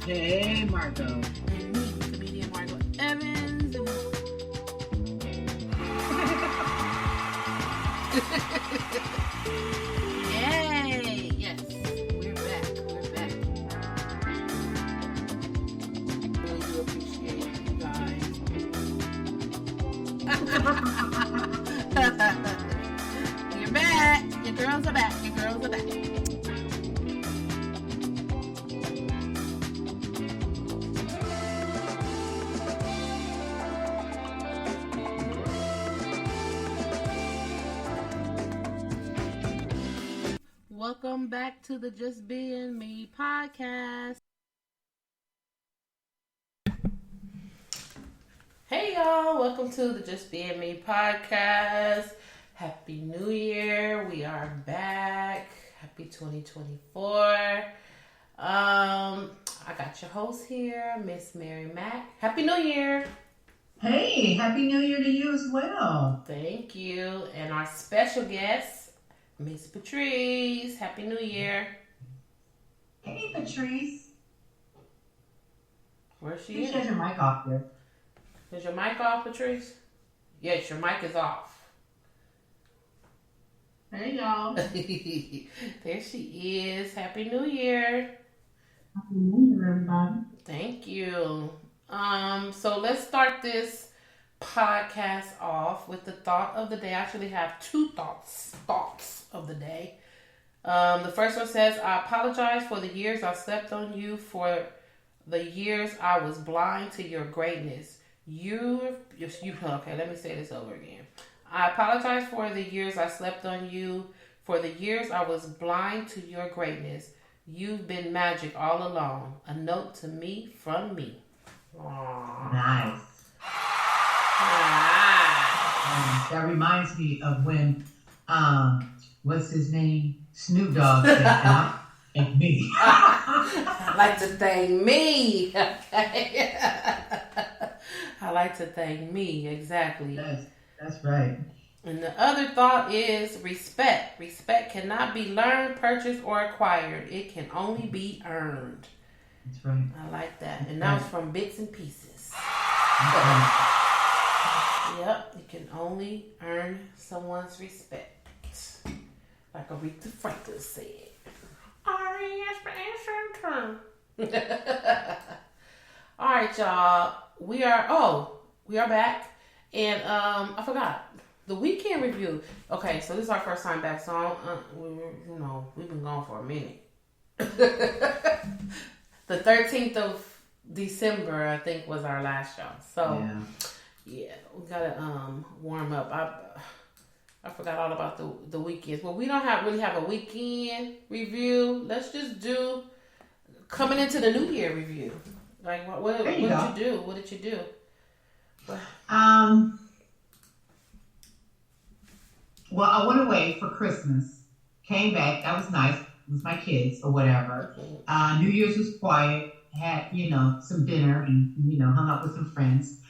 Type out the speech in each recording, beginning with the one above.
Hey, Margot. And me, comedian Margot Evans. Yay! Yes, we're back. We're back. Really do appreciate you guys. You're back. Your girls are back. Your girls are back. Welcome back to the Just Being Me podcast. Hey y'all, welcome to the Just Being Me podcast. Happy New Year. We are back. Happy 2024. I got your host here, Miss Mary Mack. Happy New Year. Hey, Happy New Year to you as well. Thank you. And our special guest, Miss Patrice. Happy New Year. Hey, Patrice. Where's she You at? shut your mic off there. Is your mic off, Patrice? Yes, your mic is off. Hey, y'all. There she is. Happy New Year. Happy New Year, everybody. Thank you. So let's start this podcast off with the thought of the day. I actually have two thoughts of the day. The first one says, I apologize for the years I slept on you, for the years I was blind to your greatness. Okay, let me say this over again. I apologize for the years I slept on you, for the years I was blind to your greatness. You've been magic all along. A note to me from me. Aww. Nice. That reminds me of when, what's his name? Snoop Dogg said, and me. I like to thank me. Okay. I like to thank me. Exactly. That's right. And the other thought is respect. Respect cannot be learned, purchased, or acquired. It can only be earned. That's right. I like that. And that was from Bits and Pieces. Yep. You can only earn someone's respect. Like Aretha Franklin said. R-E-S-P-A-S-N-T. All right, y'all. We are back. And I forgot. The weekend review. Okay, so this is our first time back. So, we've been gone for a minute. The 13th of December, I think, was our last show. So, yeah we gotta warm up. I forgot all about the weekends. Well, we don't really have a weekend review. Let's just do coming into the new year review. Like, what did you do? What did you do? Well, I went away for Christmas. Came back. That was nice. With my kids or whatever. New Year's was quiet. Had, some dinner and, hung out with some friends.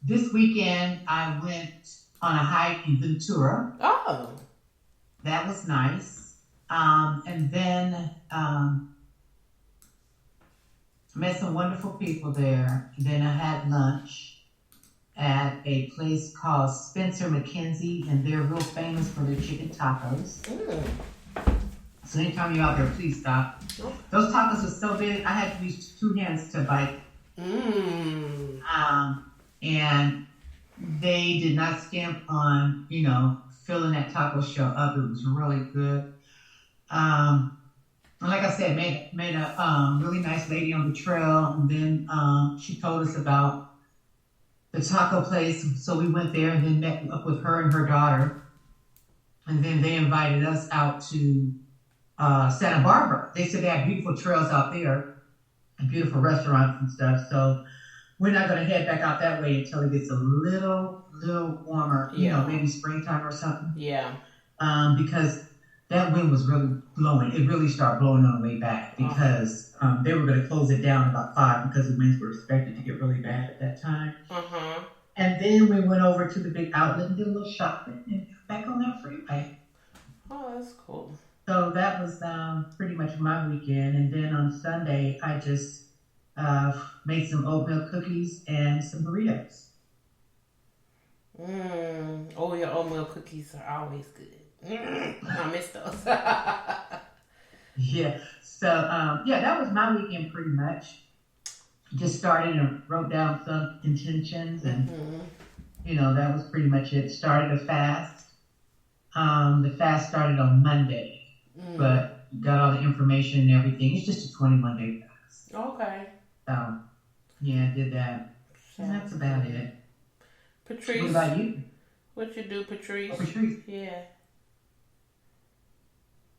This weekend, I went on a hike in Ventura. Oh. That was nice. And then met some wonderful people there. And then I had lunch at a place called Spencer McKenzie, and they're real famous for their chicken tacos. So anytime you're out there, please stop. Those tacos are so big, I had to use two hands to bite. And they did not skimp on, filling that taco shell up. It was really good. And like I said, met a really nice lady on the trail. And then she told us about the taco place. So we went there and then met up with her and her daughter. And then they invited us out to Santa Barbara. They said they had beautiful trails out there and beautiful restaurants and stuff. So we're not going to head back out that way until it gets a little warmer, maybe springtime or something. Yeah. Because that wind was really blowing. It really started blowing on the way back because they were going to close it down about 5 because the winds were expected to get really bad at that time. And then we went over to the big outlet and did a little shopping and back on that freeway. Oh, that's cool. So that was pretty much my weekend. And then on Sunday, I just made some oatmeal cookies and some burritos. Oh, your oatmeal cookies are always good. I miss those. Yeah. So yeah, that was my weekend pretty much. Just started and wrote down some intentions, and that was pretty much it. Started a fast. The fast started on Monday, but got all the information and everything. It's just a 21-day fast. Okay. So yeah, did that. And that's about it. Patrice. What about you? What you do, Patrice? Oh, Patrice. Yeah.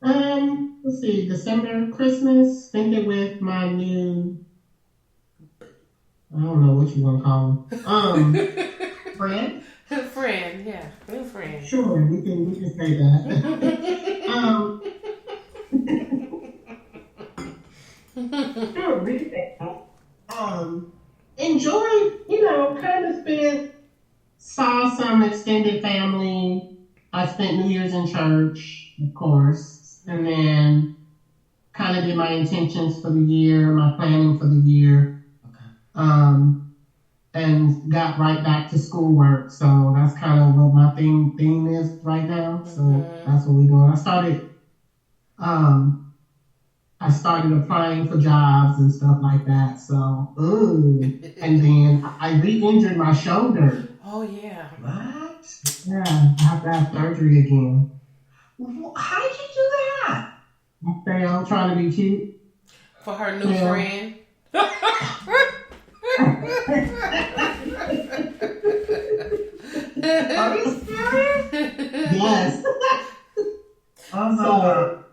Let's see, December, Christmas, spent it with my new, I don't know what you want to call him. Friend? Friend, yeah. New friend. Sure, we can say that. Sure, we can say that. Enjoyed, kind of saw some extended family. I spent New Year's in church, of course. And then kind of did my intentions for the year, my planning for the year. Okay. And got right back to schoolwork. So that's kind of what my theme is right now. So that's what we're doing. I started applying for jobs and stuff like that. So, and then I re-injured my shoulder. Oh, yeah. What? Yeah, I have to have surgery again. How did you do that? I'm trying to be cute. For her new friend. Are you serious? Yes. Oh my God.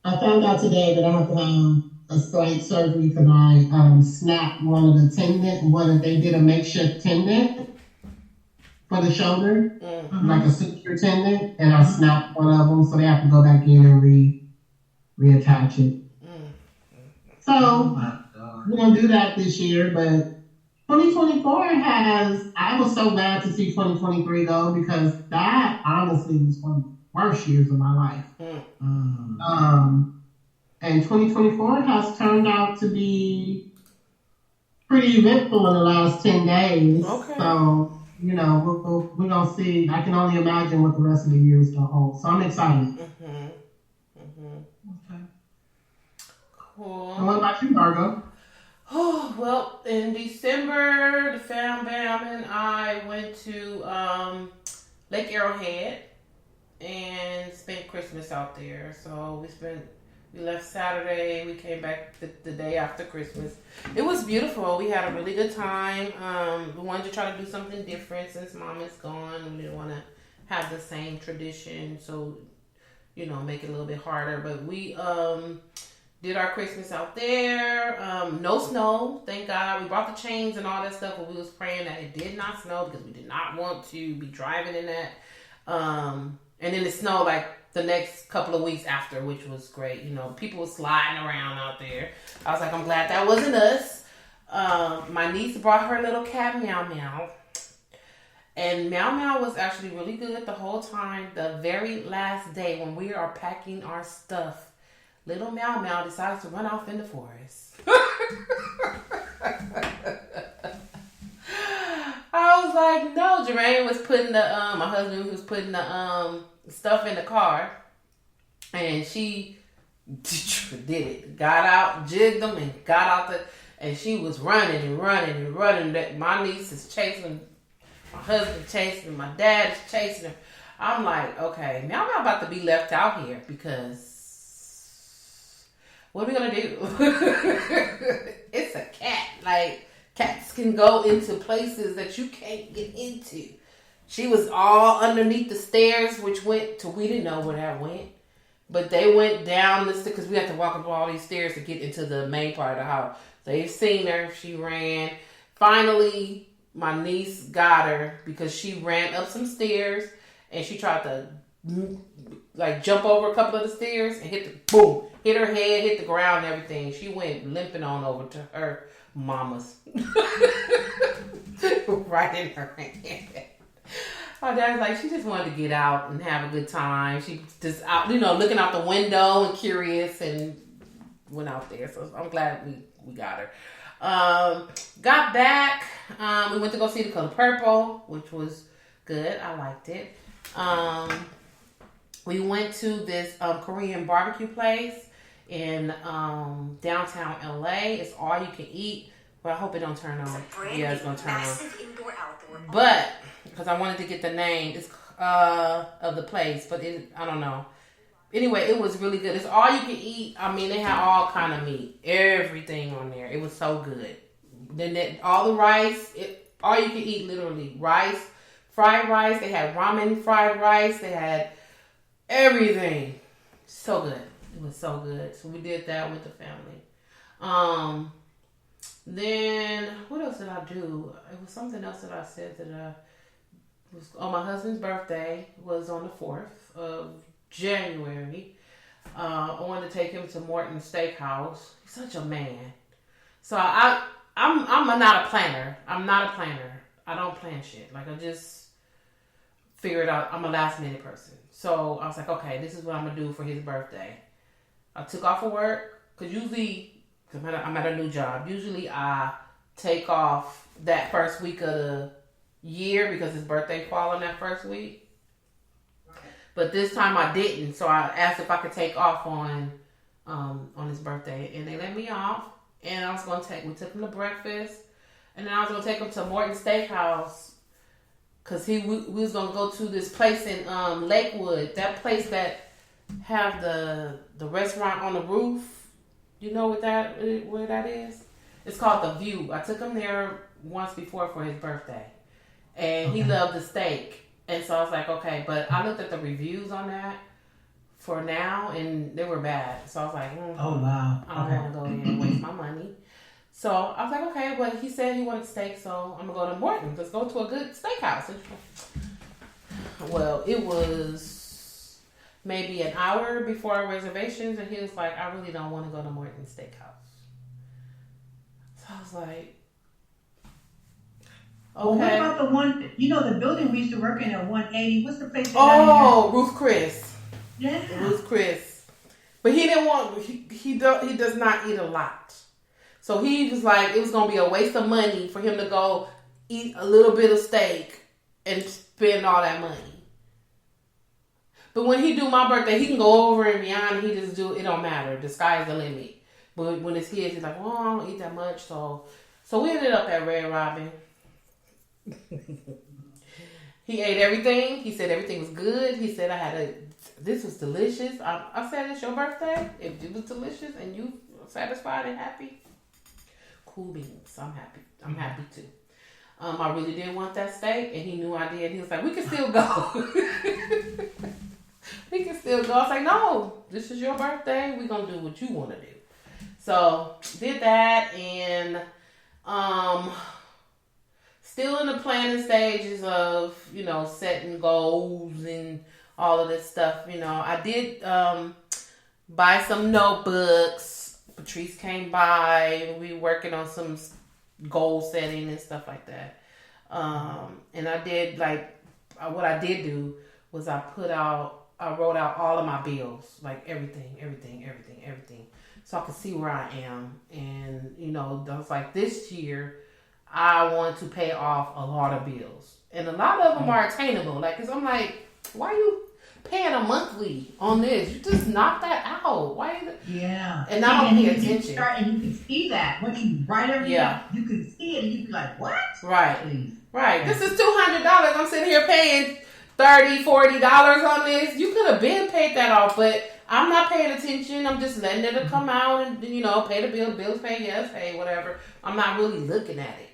I found out today that I have to have a slight surgery because I snapped one of the tendon. They did a makeshift tendon for the shoulder, like a suture tendon, and I snapped one of them, so they have to go back in and reattach it. So we're gonna do that this year, but 2024 I was so glad to see 2023 go because that honestly was one of the worst years of my life. And 2024 has turned out to be pretty eventful in the last 10 days. Okay. So, we're going to see. I can only imagine what the rest of the year is going to hold. So I'm excited. Okay. Cool. And what about you, Margot? Oh, well, in December, the fam bam and I went to Lake Arrowhead and spent Christmas out there. So we left Saturday. We came back the day after Christmas. It was beautiful. We had a really good time. We wanted to try to do something different since Mom is gone. We didn't want to have the same tradition, so make it a little bit harder. But we did our Christmas out there. No snow, thank God. We brought the chains and all that stuff, but we was praying that it did not snow because we did not want to be driving in that. And then it snowed like the next couple of weeks after, which was great. People were sliding around out there. I was like, I'm glad that wasn't us. My niece brought her little cat, Meow Meow. And Meow Meow was actually really good the whole time. The very last day when we are packing our stuff, little Meow Meow decides to run off in the forest. I was like, no. Jermaine was putting my husband was putting the stuff in the car, and she did it. Got out, jigged them, and got out and she was running and running and running. That my niece is chasing, my husband chasing, my dad is chasing her. I'm like, okay, now I'm about to be left out here because what are we gonna do? It's a cat. Like, cats can go into places that you can't get into. She was all underneath the stairs, which went to, we didn't know where that went. But they went down the stairs because we had to walk up all these stairs to get into the main part of the house. They've seen her. She ran. Finally, my niece got her because she ran up some stairs and she tried to jump over a couple of the stairs and hit her head, hit the ground and everything. She went limping on over to her mama's. Right in her hand. My dad's like, she just wanted to get out and have a good time. She just out, looking out the window and curious, and went out there. So I'm glad we got her. Got back. We went to go see The Color Purple, which was good. I liked it. We went to this Korean barbecue place in downtown LA. It's all you can eat. But I hope it don't turn on. Yeah, it's gonna turn on. But because I wanted to get the name of the place, but I don't know. Anyway, it was really good. It's all you can eat. I mean, they had all kind of meat, everything on there. It was so good. Then all the rice, all you can eat, literally rice, fried rice. They had ramen fried rice. They had everything. So good. It was so good. So we did that with the family. Then what else did I do? It was something else that I said that was on my husband's birthday was on the 4th of January. I wanted to take him to Morton Steakhouse. He's such a man. So I'm not a planner. I'm not a planner. I don't plan shit. Like I just figure it out. I'm a last minute person. So I was like, okay, this is what I'm gonna do for his birthday. I took off of work because usually. I'm at a new job. Usually I take off that first week of the year because his birthday fall on that first week. But this time I didn't. So I asked if I could take off on his birthday. And they let me off. And I was going to we took him to breakfast. And then I was going to take him to Morton Steakhouse. Because we was going to go to this place in Lakewood. That place that have the restaurant on the roof. You know where that is? It's called The View. I took him there once before for his birthday. And he loved the steak. And so I was like, okay. But I looked at the reviews on that for now, and they were bad. So I was like, oh, wow. I don't want to go there and waste my money. So I was like, okay. But he said he wanted steak, so I'm going to go to Morton. Let's go to a good steakhouse. Well, it was maybe an hour before our reservations, and he was like, I really don't want to go to Morton Steakhouse. So I was like, okay. Well, what about the one, the building we used to work in at 180? What's the place? Ruth Chris. Yeah. Ruth Chris. But he didn't want, he does not eat a lot. So he was like, it was going to be a waste of money for him to go eat a little bit of steak and spend all that money. But when he do my birthday, he can go over and beyond. He just do, it don't matter. The sky's the limit. But when it's his, he's like, well, I don't eat that much. So we ended up at Red Robin. He ate everything. He said everything was good. He said this was delicious. I said, it's your birthday. If it was delicious and you satisfied and happy, cool beans. I'm happy. I'm happy too. I really didn't want that steak, and he knew I did. He was like, we can still go. We can still go. I was like, no, this is your birthday. We're going to do what you want to do. So, did that, and still in the planning stages of, setting goals and all of this stuff. I did buy some notebooks. Patrice came by. We working on some goal setting and stuff like that. And I did, what I did do was I wrote out all of my bills, like everything. So I could see where I am. And, I was like, this year, I want to pay off a lot of bills. And a lot of them are attainable. Cause I'm like, why are you paying a monthly on this? You just knock that out. Why? Yeah. And I don't pay attention. And you can see that. Once you write everything, you can see it and you be like, what? Right. Please. Right. This is $200. I'm sitting here paying $30, $40 on this. You could have been paid that off, but I'm not paying attention. I'm just letting it come out and, pay the bill. Bills pay, yes, pay, whatever. I'm not really looking at it.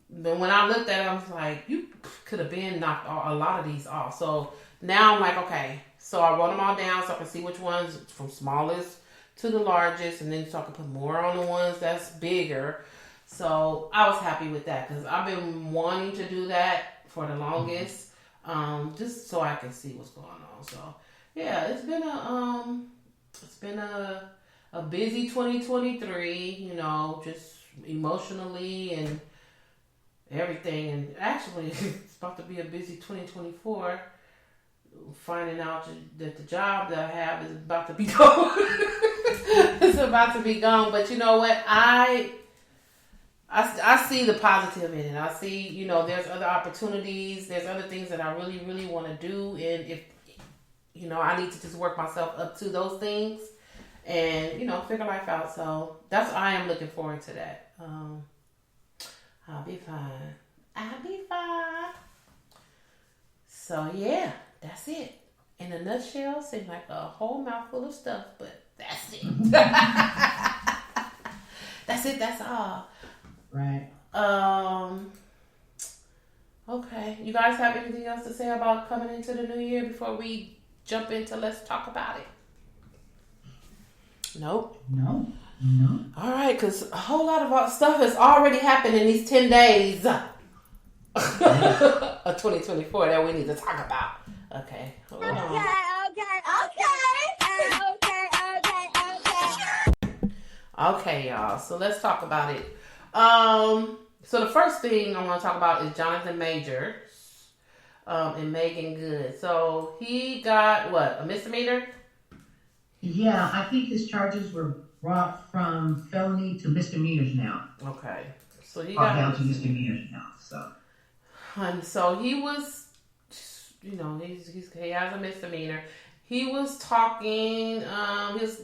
But when I looked at it, I was like, you could have been knocked a lot of these off. So now I'm like, okay. So I wrote them all down so I can see which ones from smallest to the largest, and then so I can put more on the ones that's bigger. So I was happy with that because I've been wanting to do that for the longest, just so I can see what's going on. So yeah, it's been a busy 2023. Just emotionally and everything, and actually about to be a busy 2024. Finding out that the job that I have is about to be gone. It's about to be gone. But you know what? I see the positive in it. I see, there's other opportunities. There's other things that I really, really want to do. And if, I need to just work myself up to those things and, figure life out. So I am looking forward to that. I'll be fine. I'll be fine. So yeah, that's it. In a nutshell, seems like a whole mouthful of stuff, but that's it. That's it. That's all. Right. Okay. You guys have anything else to say about coming into the new year before we jump into let's talk about it? Nope. No. All right, because a whole lot of our stuff has already happened in these 10 days of 2024 that we need to talk about. Okay. Hold on. Okay, y'all. So let's talk about it. So the first thing I want to talk about is Jonathan Majors and Megan Good. So he got what? A misdemeanor? Yeah, I think his charges were brought from felony to misdemeanors now. Okay. So he got got down to misdemeanors now. So. And so he was, he has a misdemeanor. He was talking, he was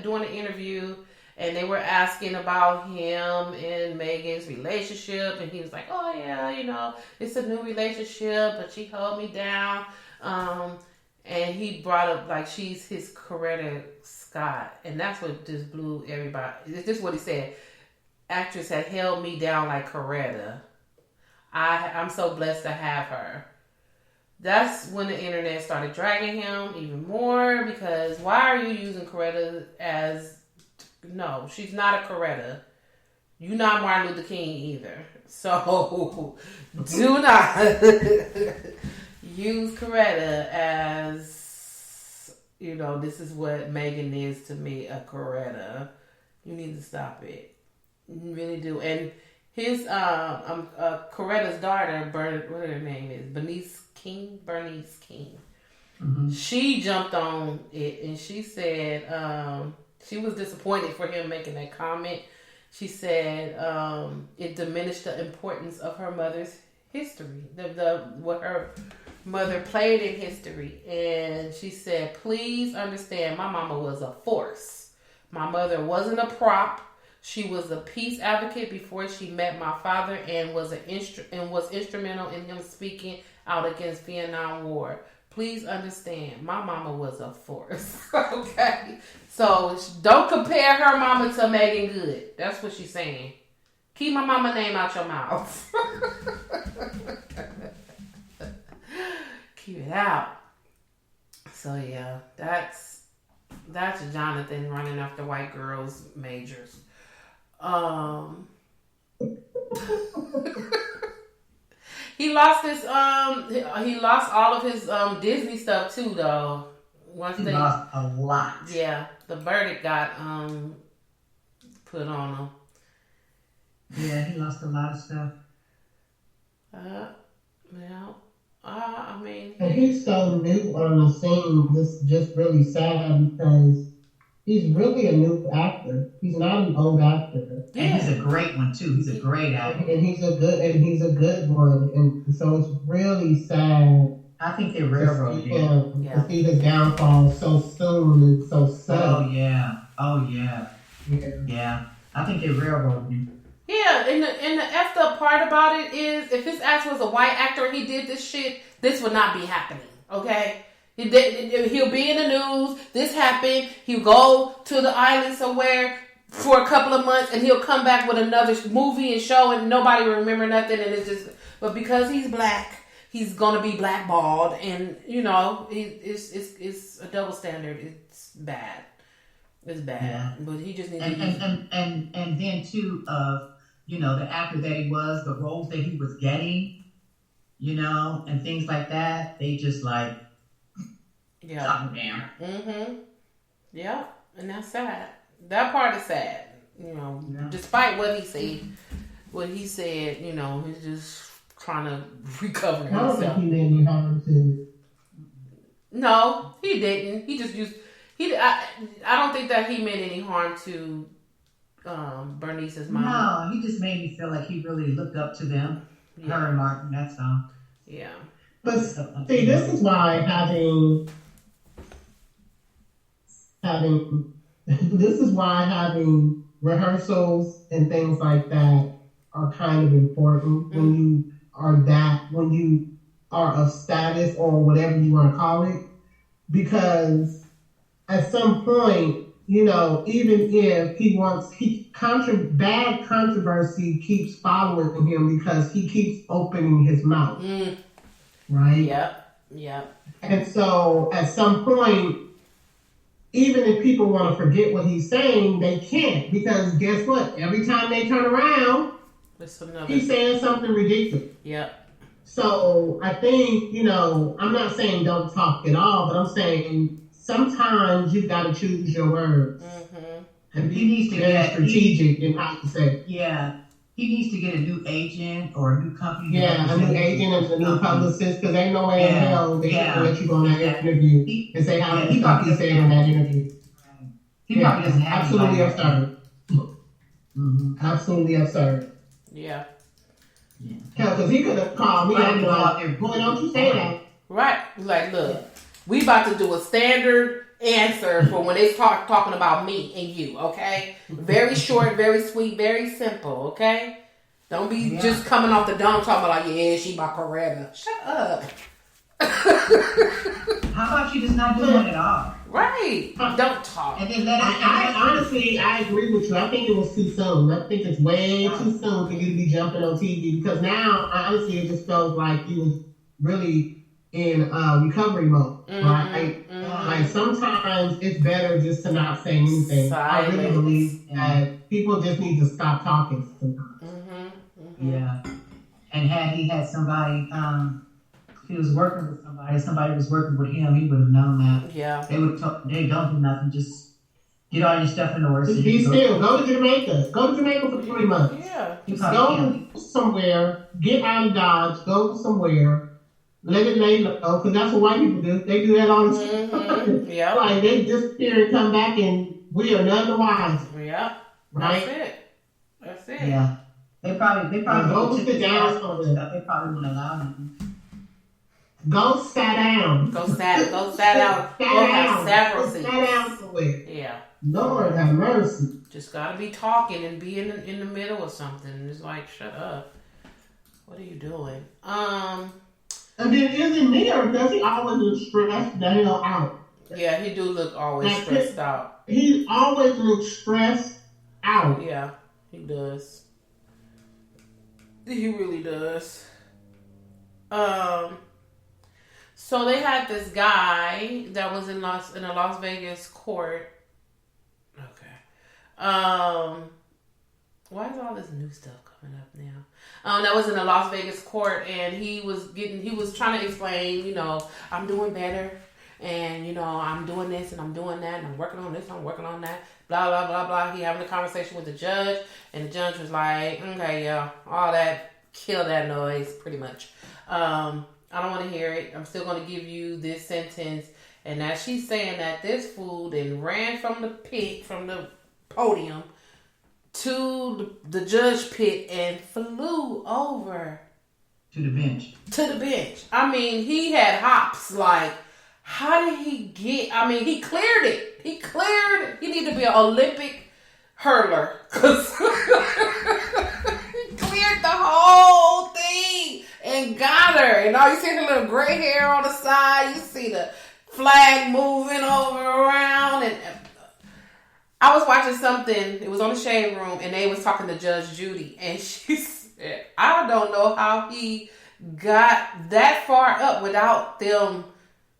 doing an interview, and they were asking about him and Megan's relationship, and he was like, oh yeah, it's a new relationship, but she held me down. And he brought up like she's his Coretta Scott, and that's what just blew everybody. This is what he said. Actress had held me down like Coretta. I'm so blessed to have her. That's when the internet started dragging him even more, because why are you using Coretta as... No, she's not a Coretta. You're not Martin Luther King either. So do not use Coretta as, this is what Megan is to me, a Coretta. You need to stop it. You really do. And his Coretta's daughter, what her name is, Bernice King. Mm-hmm. She jumped on it and she said she was disappointed for him making that comment. She said it diminished the importance of her mother's history, what her mother played in history. And she said, please understand, my mama was a force. My mother wasn't a prop. She was a peace advocate before she met my father, and was instrumental in him speaking out against Vietnam War. Please understand, my mama was a force. Okay? So don't compare her mama to Megan Good. That's what she's saying. Keep my mama name out your mouth. Keep it out. So yeah, that's Jonathan running after white girls' majors. He lost all of his Disney stuff too, though. He lost a lot. Yeah, the verdict got put on him. Yeah, he lost a lot of stuff. I mean, and he's so new on the scene. This is just really sad because he's really a new actor. He's not an old actor. Yeah. And he's a great one too. He's a great actor. And he's a good one. And so it's really sad. I think they railroaded him. To see his downfall so soon and so sudden. Oh yeah. I think they railroaded him. Yeah, and the effed up part about it is, if his ass was a white actor and he did this shit, this would not be happening. Okay. He'll be in the news. This happened. He'll go to the island somewhere for a couple of months, and he'll come back with another movie and show, and nobody will remember nothing. And it's just, but because he's black, he's gonna be blackballed, and it's a double standard. It's bad. It's bad. Yeah. But he just needs and then too the actor that he was, the roles that he was getting, and things like that. They just like. Yeah. Something down. Mm-hmm. Yeah, and that's sad. That part is sad. Despite what he said, he's just trying to recover I don't think himself. he made any harm to. No, he didn't. He just used. I don't think that he meant any harm to Bernice's mom. No, he just made me feel like he really looked up to them, her and Martin. That's all. Yeah. But see, this is why having this is why having rehearsals and things like that are kind of important when you are of status or whatever you want to call it, because at some point, you know, even if bad controversy keeps following him because he keeps opening his mouth, right? Yep. And so at some point, even if people want to forget what he's saying, they can't, because guess what? Every time they turn around, he's saying something ridiculous. Yep. So I think, you know, I'm not saying don't talk at all, but I'm saying sometimes you've got to choose your words. And he needs to get strategic in how you say it. Yeah. He needs to get a new agent or a new company. Yeah, a new agent and a new publicist, because ain't no way in hell they can let you go on that interview and say how the stuff he said in that interview. He probably doesn't have absolutely absurd. Absolutely absurd. Yeah. Because he could have called me and be like, boy, don't you say that. Right. Like, look, we about to do a standard answer for when they talking about me and you, okay? Very short, very sweet, very simple, okay? Don't be just coming off the dome talking about, like, yeah, she my Coretta. Shut up. How about you just not doing it at all? Right. Don't talk. And then let us honestly, I agree with you. I think it was too soon. I think it's way too soon for you to be jumping on TV, because now, honestly, it just feels like you was really in recovery mode, right? Like sometimes it's better just to not say anything. Silence. I really believe that people just need to stop talking sometimes. Yeah. And had he had somebody, he was working with somebody was working with him, he would have known that. Yeah. They would have told, they don't do nothing, just get all your stuff in order. Be still. Go to Jamaica. Go to Jamaica for 3 months. Yeah. Go somewhere. Get out of Dodge. Go somewhere. Let it lay low, because that's what white people do. They do that all the time. Yeah. Like they disappear and come back, and we are none the wiser. Yeah. Right? That's it. Yeah. They probably go sit down somewhere. They probably wouldn't allow him. Go sit down. Go sat down. Go have several seats. Sit down somewhere. Yeah. Lord have mercy. Just gotta be talking and be in the middle of something. It's like, shut up. What are you doing? And then is it me, or does he always look stressed the hell out? Yeah, he do look always stressed out. He always looks stressed out. Yeah, he does. He really does. So they had this guy that was in a Las Vegas court. Okay. Why is all this new stuff coming up now? That was in a Las Vegas court, and he was trying to explain, you know, I'm doing better, and, you know, I'm doing this, and I'm doing that, and I'm working on this, I'm working on that, blah, blah, blah, blah. He having a conversation with the judge, and the judge was like, okay, yeah, all that, kill that noise, pretty much. I don't want to hear it. I'm still going to give you this sentence. And as she's saying that, this fool then ran from the pit, from the podium, to the judge pit and flew over to the bench. I mean, he had hops. Like, how did he get? I mean, he cleared it. He need to be an Olympic hurler, because he cleared the whole thing and got her. And all you see the little gray hair on the side. You see the flag moving around, and I was watching something, it was on the Shade Room, and they was talking to Judge Judy, and she said, I don't know how he got that far up without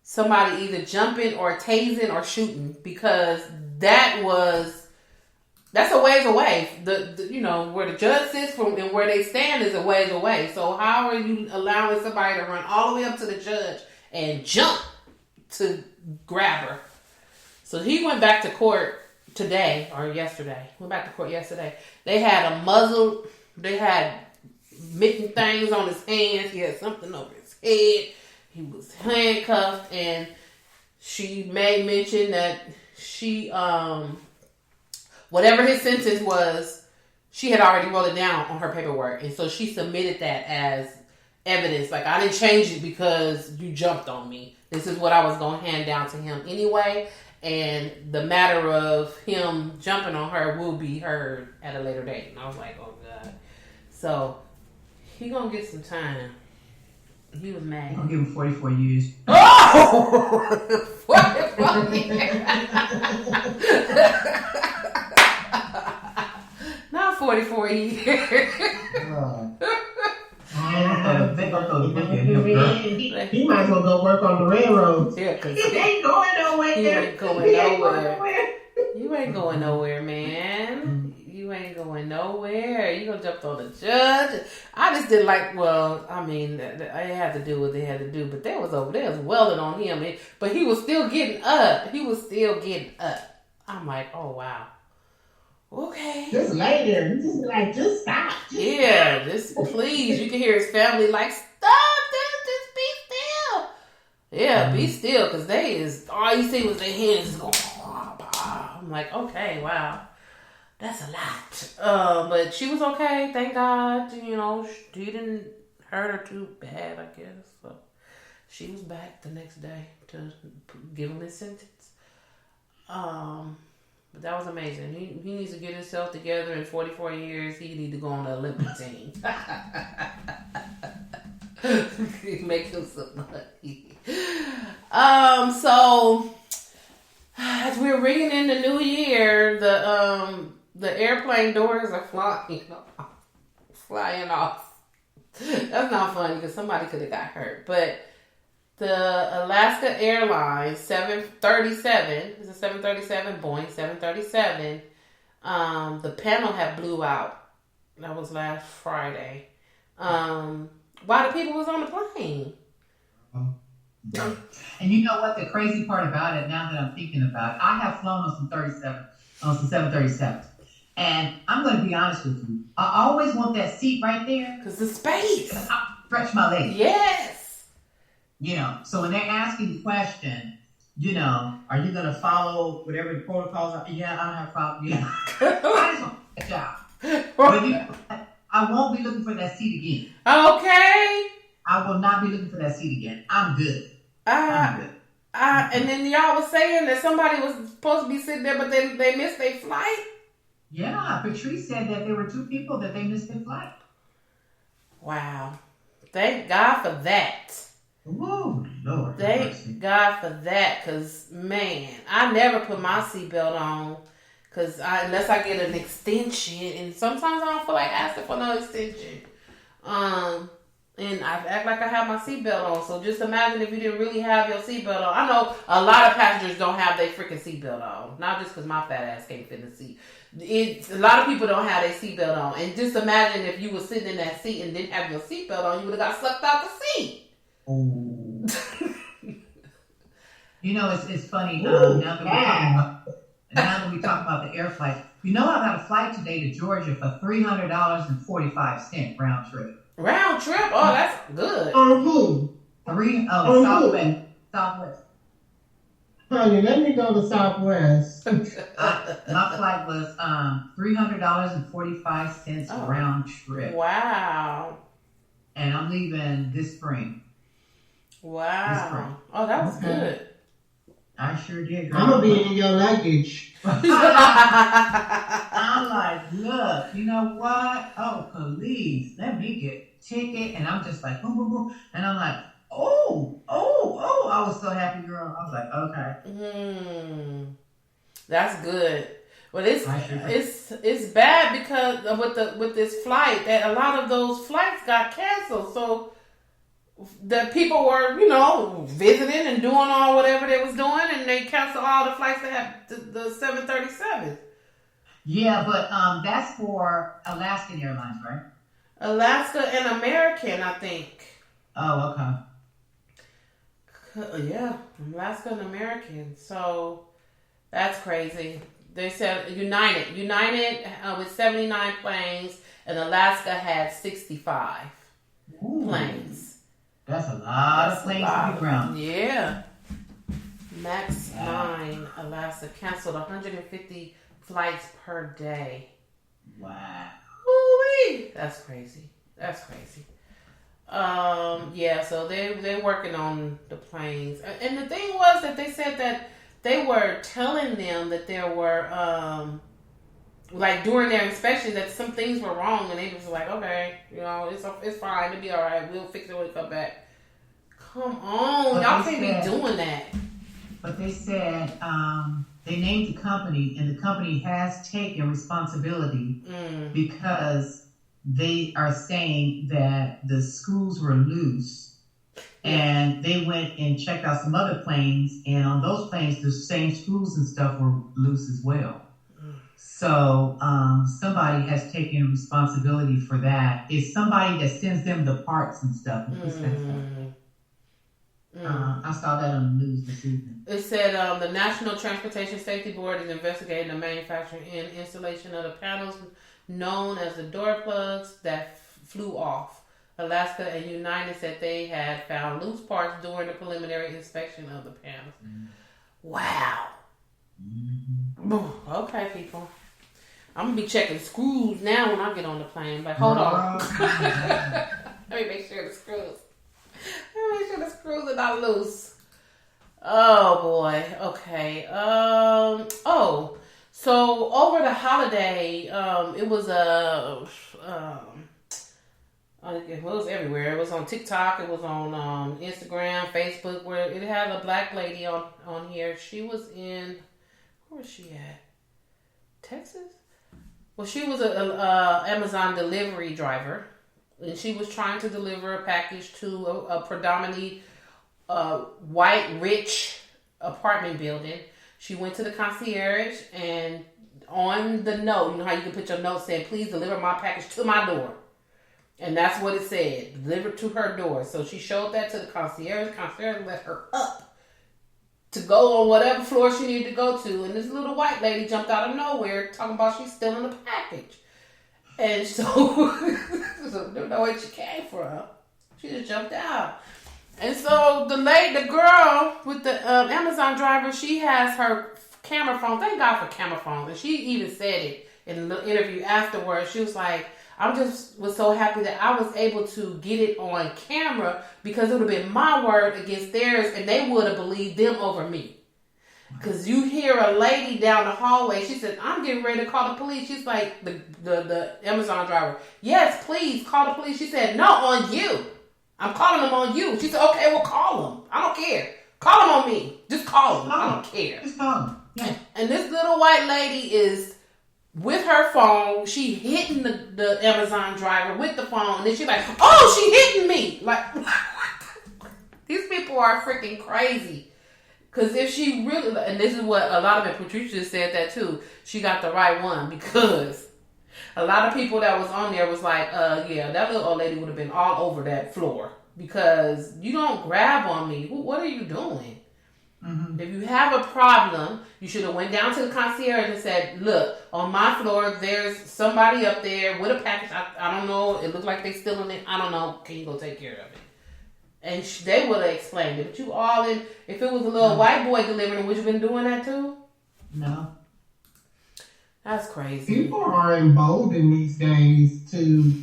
somebody either jumping or tasing or shooting, because that's a ways away. The you know, where the judge sits from and where they stand is a ways away. So how are you allowing somebody to run all the way up to the judge and jump to grab her? So he went back to court yesterday. They had mitten things on his hands. He had something over his head. He was handcuffed, and she made mention that she, whatever his sentence was, she had already wrote it down on her paperwork. And so she submitted that as evidence. Like, I didn't change it because you jumped on me. This is what I was going to hand down to him anyway. And the matter of him jumping on her will be heard at a later date. And I was like, oh, God. So, he going to get some time. He was mad. I'll give him 44 years. Oh! 44 years. Not 44 years. He might as well go work on the railroads. Yeah, cause he ain't going nowhere. You ain't going nowhere. You ain't going nowhere, man. You ain't going nowhere. You gonna jump on the judge. I just didn't like. Well, I mean, I had to do what they had to do, but they was over there was welling on him. But he was still getting up. I'm like, oh wow. Okay. Just lay there. Just like, just stop. Just please. You can hear his family like, stop, just be still. Yeah, be still, because they is, all you see was their hands just going, I'm like, okay, wow. That's a lot. But she was okay, thank God. You know, he didn't hurt her too bad, I guess. So she was back the next day to give him his sentence. But that was amazing. He needs to get himself together in 44 years. He need to go on the Olympic team. Make him some money. So as we're ringing in the new year, the airplane doors are flying off. That's not funny because somebody could have got hurt. But the Alaska Airlines 737, it's a 737, Boeing 737, the panel had blew out. That was last Friday. While the people was on the plane. And you know what the crazy part about it, now that I'm thinking about it, I have flown on some 737. And I'm going to be honest with you. I always want that seat right there. Because the space. I stretch my legs. Yes. You know, so when they're asking the question, you know, are you going to follow whatever the protocols are? Yeah, I don't have a problem. Yeah. I just want a job. But I won't be looking for that seat again. Okay. I will not be looking for that seat again. I'm good. I'm good. And then y'all was saying that somebody was supposed to be sitting there, but they missed their flight? Yeah, Patrice said that there were 2 people that they missed their flight. Wow. Thank God for that. Oh, Lord. Thank God for that, because, man, I never put my seatbelt on, because unless I get an extension, and sometimes I don't feel like asking for no extension. And I act like I have my seatbelt on, so just imagine if you didn't really have your seatbelt on. I know a lot of passengers don't have their freaking seatbelt on, not just because my fat ass can't fit in the seat. A lot of people don't have their seatbelt on, and just imagine if you were sitting in that seat and didn't have your seatbelt on, you would have got sucked out the seat. Oh. You know, it's funny. Now that we talk about the air flight, you know, I got a flight today to Georgia for $300.45 round trip. Round trip? Oh, that's good. Who? Southwest. Honey, let me go to Southwest. My flight was $300.45 round trip. Wow. And I'm leaving this spring. Wow. Oh, that was good. I sure did. Girl. I'm going to be in your luggage. I'm like, look, you know what? Oh, please, let me get a ticket. And I'm just like, boom, boom, boom. And I'm like, oh. I was so happy, girl. I was like, okay. That's good. Well, it's bad because with this flight that a lot of those flights got canceled. So the people were, you know, visiting and doing all whatever they was doing, and they canceled all the flights that had the 737. Yeah, but that's for Alaskan Airlines, right? Alaska and American, I think. Oh, okay. Yeah, Alaska and American. So that's crazy. They said United with 79 planes, and Alaska had 65 planes. That's a lot of planes to be grounded. Yeah. Max 9, Alaska canceled 150 flights per day. Wow. Ooh-wee. That's crazy. Yeah, so they're working on the planes. And the thing was that they said that they were telling them that there were, like during their inspection, that some things were wrong, and they just were like, okay, it's fine, it'll be all right, we'll fix it when we come back. Come on, but y'all can't be doing that. But they said they named the company, and the company has taken responsibility because they are saying that the screws were loose. And they went and checked out some other planes, and on those planes, the same screws and stuff were loose as well. So somebody has taken responsibility for that. It's somebody that sends them the parts and stuff. I saw that on the news this evening. It said the National Transportation Safety Board is investigating the manufacturing and installation of the panels known as the door plugs that flew off. Alaska and United said they had found loose parts during the preliminary inspection of the panels. Wow. Okay, people. I'm going to be checking screws now when I get on the plane. But hold on. Let me make sure the screws are not loose. Oh, boy. Okay. So over the holiday, it was it was everywhere. It was on TikTok. It was on Instagram, Facebook, where it had a black lady on here. She was in, where was she at? Texas? Well, she was a Amazon delivery driver, and she was trying to deliver a package to a predominantly white, rich apartment building. She went to the concierge, and on the note, you know how you can put your note saying, please deliver my package to my door. And that's what it said, delivered to her door. So she showed that to the concierge. The concierge let her up to go on whatever floor she needed to go to. And this little white lady jumped out of nowhere talking about she's stealing the package. And so, don't know where she came from. She just jumped out. And so the girl with the Amazon driver, she has her camera phone. Thank God for camera phones. And she even said it in the interview afterwards. She was like, was so happy that I was able to get it on camera because it would have been my word against theirs, and they would have believed them over me. Because you hear a lady down the hallway, she said, I'm getting ready to call the police. She's like, the Amazon driver, yes, please call the police. She said, no, on you. I'm calling them on you. She said, okay, well, call them. I don't care. Call them on me. Just call them. I don't care. Just call them. Yeah. And this little white lady is with her phone. She hitting the Amazon driver with the phone. And then she's like, oh, she hitting me. Like, these people are freaking crazy. Because if she really, and this is what a lot of it, Patrice just said that too. She got the right one, because a lot of people that was on there was like, yeah, that little old lady would have been all over that floor, because you don't grab on me. What are you doing? Mm-hmm. If you have a problem, you should have went down to the concierge and said, look, on my floor, there's somebody up there with a package. I don't know. It looks like they stealing it. I don't know. Can you go take care of it? And they would have explained it. But you all in, if it was a little white boy delivering, would you been doing that too? No. That's crazy. People are emboldened these days I don't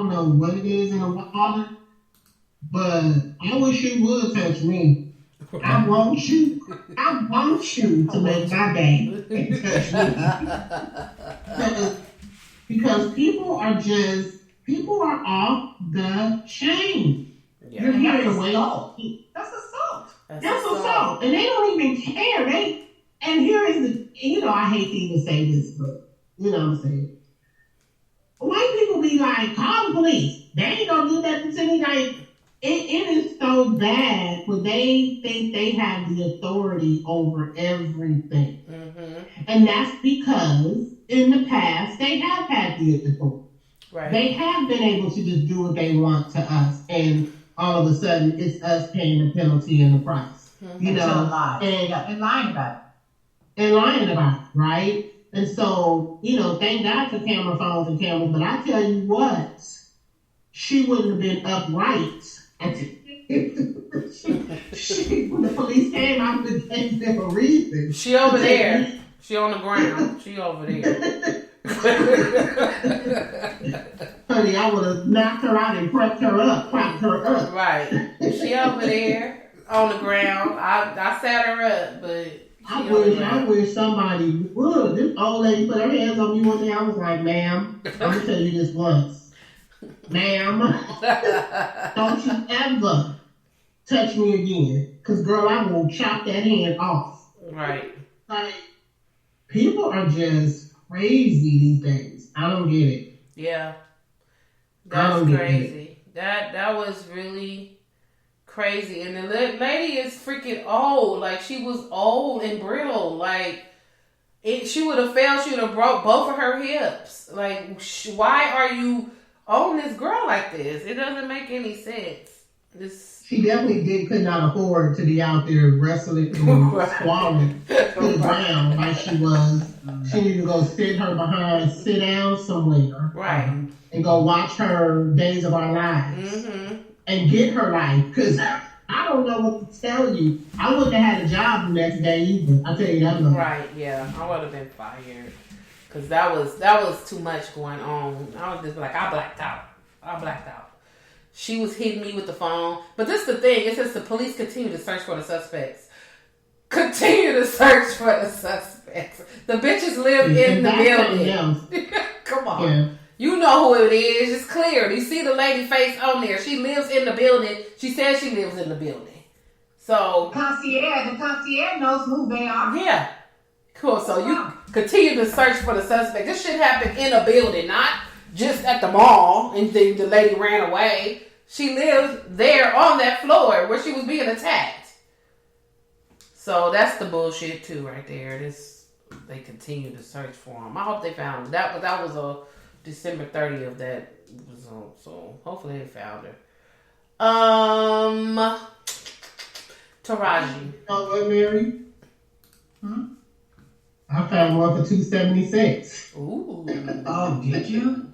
know what it is in the water, but I wish you would touch me. I want you to make my day and touch me. Because people are off the chain. Yeah. You're hearing assault. That's assault. That's assault. And they don't even care. And here is I hate to even say this, but you know what I'm saying. White people be like, call the police. They ain't gonna do nothing to me. Like, it is so bad when they think they have the authority over everything. Mm-hmm. And that's because in the past they have had the authority. Right. They have been able to just do what they want to us, and all of a sudden it's us paying the penalty and the price. Mm-hmm. And lying about it. and lying about it, right? And so, thank God for camera phones and cameras, but I tell you what, she wouldn't have been upright. When the police came, I would have gave them a reason. She over there. She on the ground. She over there. Honey, I would have knocked her out and propped her up. Right. She over there on the ground. I sat her up, but I wish somebody would. This old lady put her hands on me one day. I was like, ma'am, I'm going to tell you this once. Ma'am, don't you ever touch me again. Because, girl, I will chop that hand off. Right. Like, people are just crazy these days. I don't get it. Yeah. That's crazy. That was really crazy. And the lady is freaking old. Like, she was old and brittle. Like, she would have failed. She would have broke both of her hips. Like, why are you on this girl like this? It doesn't make any sense. She definitely could not afford to be out there wrestling and squalling to the ground like she was. She needed to go sit down somewhere. Right. And go watch her Days of Our Lives. Mm-hmm. And get her life. Because I don't know what to tell you. I wouldn't have had a job the next day either. I'll tell you that much. Right, yeah. I would have been fired. Because that was too much going on. I was just like, I blacked out. She was hitting me with the phone. But this is the thing. It says the police continue to search for the suspects. The bitches live in the building. Come on. Yeah. You know who it is. It's clear. You see the lady face on there. She lives in the building. She says she lives in the building. So the concierge knows who they are. Yeah. Cool. So you continue to search for the suspect. This shit happened in a building, not just at the mall and the lady ran away. She lived there on that floor where she was being attacked. So that's the bullshit too right there. They continue to search for him. I hope they found him. That was a December 30th that was on. So hopefully they found her. Taraji. Margot and Mary. I found one for $276. Ooh. Oh, did you?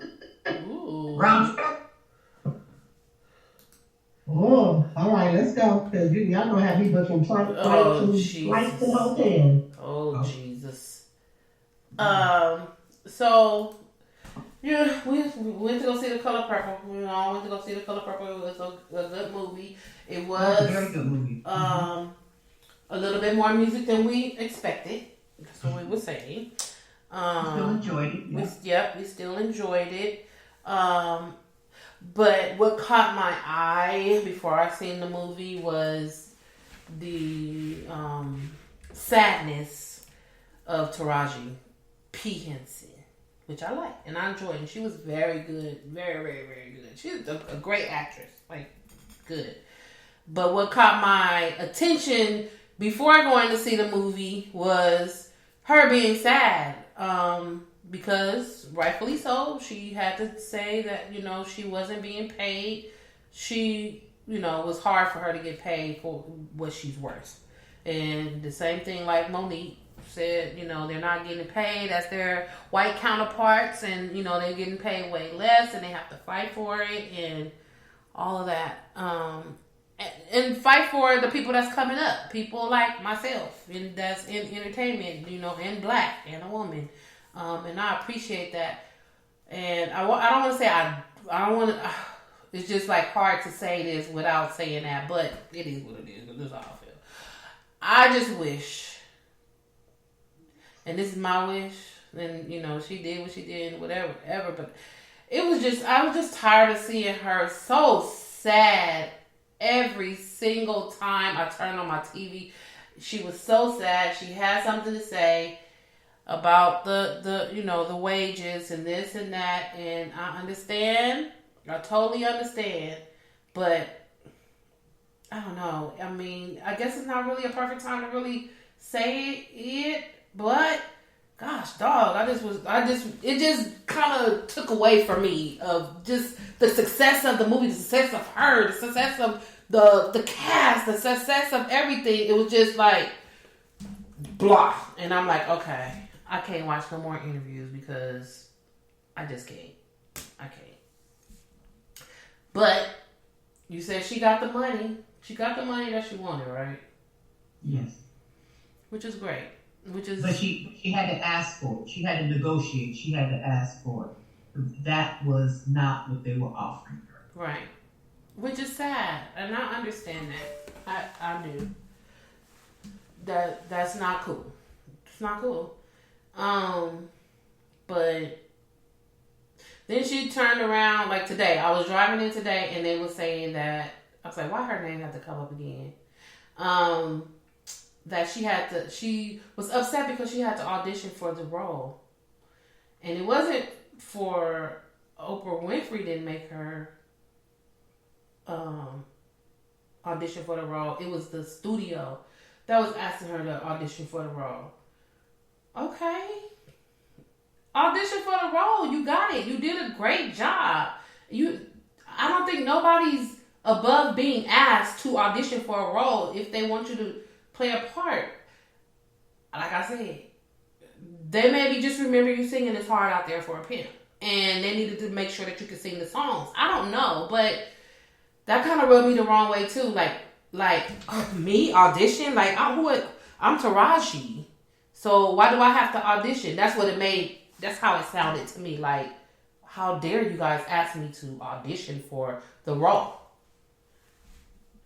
Ooh. Round trip? Oh, all right, let's go. Because y'all gonna have me booking flights to the hotel. Oh, Jesus. So, yeah, we went to go see The Color Purple. It was a good movie. It was a very good movie. A little bit more music than we expected. That's what we were saying. Still enjoyed it. Yeah. We still enjoyed it. But what caught my eye before I seen the movie was the sadness of Taraji P. Henson, which I like and I enjoyed. And she was very good, very, very, very good. She's a great actress, like good. But what caught my attention before going to see the movie was her being sad. Because rightfully so, she had to say that, she wasn't being paid. She, it was hard for her to get paid for what she's worth. And the same thing like Monique said, they're not getting paid as their white counterparts and, they're getting paid way less and they have to fight for it and all of that. And fight for the people that's coming up. People like myself and that's in entertainment, and black and a woman. And I appreciate that. And I don't want to say I don't want to. It's just like hard to say this without saying that, but it is what it is. This is how I feel. I just wish, and this is my wish. And she did what she did, whatever. But I was just tired of seeing her so sad every single time I turned on my TV. She was so sad. She had something to say about the wages and this and that, and I understand. I totally understand, but I don't know. I mean, I guess it's not really a perfect time to really say it, but gosh, dog, it just kind of took away from me of just the success of the movie, the success of her, the success of the cast, the success of everything. It was just like, blah. And I'm like, okay, I can't watch no more interviews because I just can't. I can't. But you said she got the money. She got the money that she wanted, right? Yes. Which is great. But she had to ask for it. She had to negotiate. She had to ask for it. That was not what they were offering her. Right. Which is sad. And I understand that. I do. That's not cool. It's not cool. But then she turned around, like today. I was driving in today and they were saying that, I was like, why her name had to come up again? That she was upset because she had to audition for the role. And it wasn't for Oprah Winfrey didn't make her audition for the role. It was the studio that was asking her to audition for the role. Okay. Audition for the role. You got it. You did a great job. I don't think nobody's above being asked to audition for a role if they want you to play a part. Like I said, they maybe just remember you singing It's Hard Out There for a Pimp. And they needed to make sure that you could sing the songs. I don't know, but that kind of rubbed me the wrong way too. Like me audition? Like I'm Taraji. So why do I have to audition? That's how it sounded to me. Like, how dare you guys ask me to audition for the role?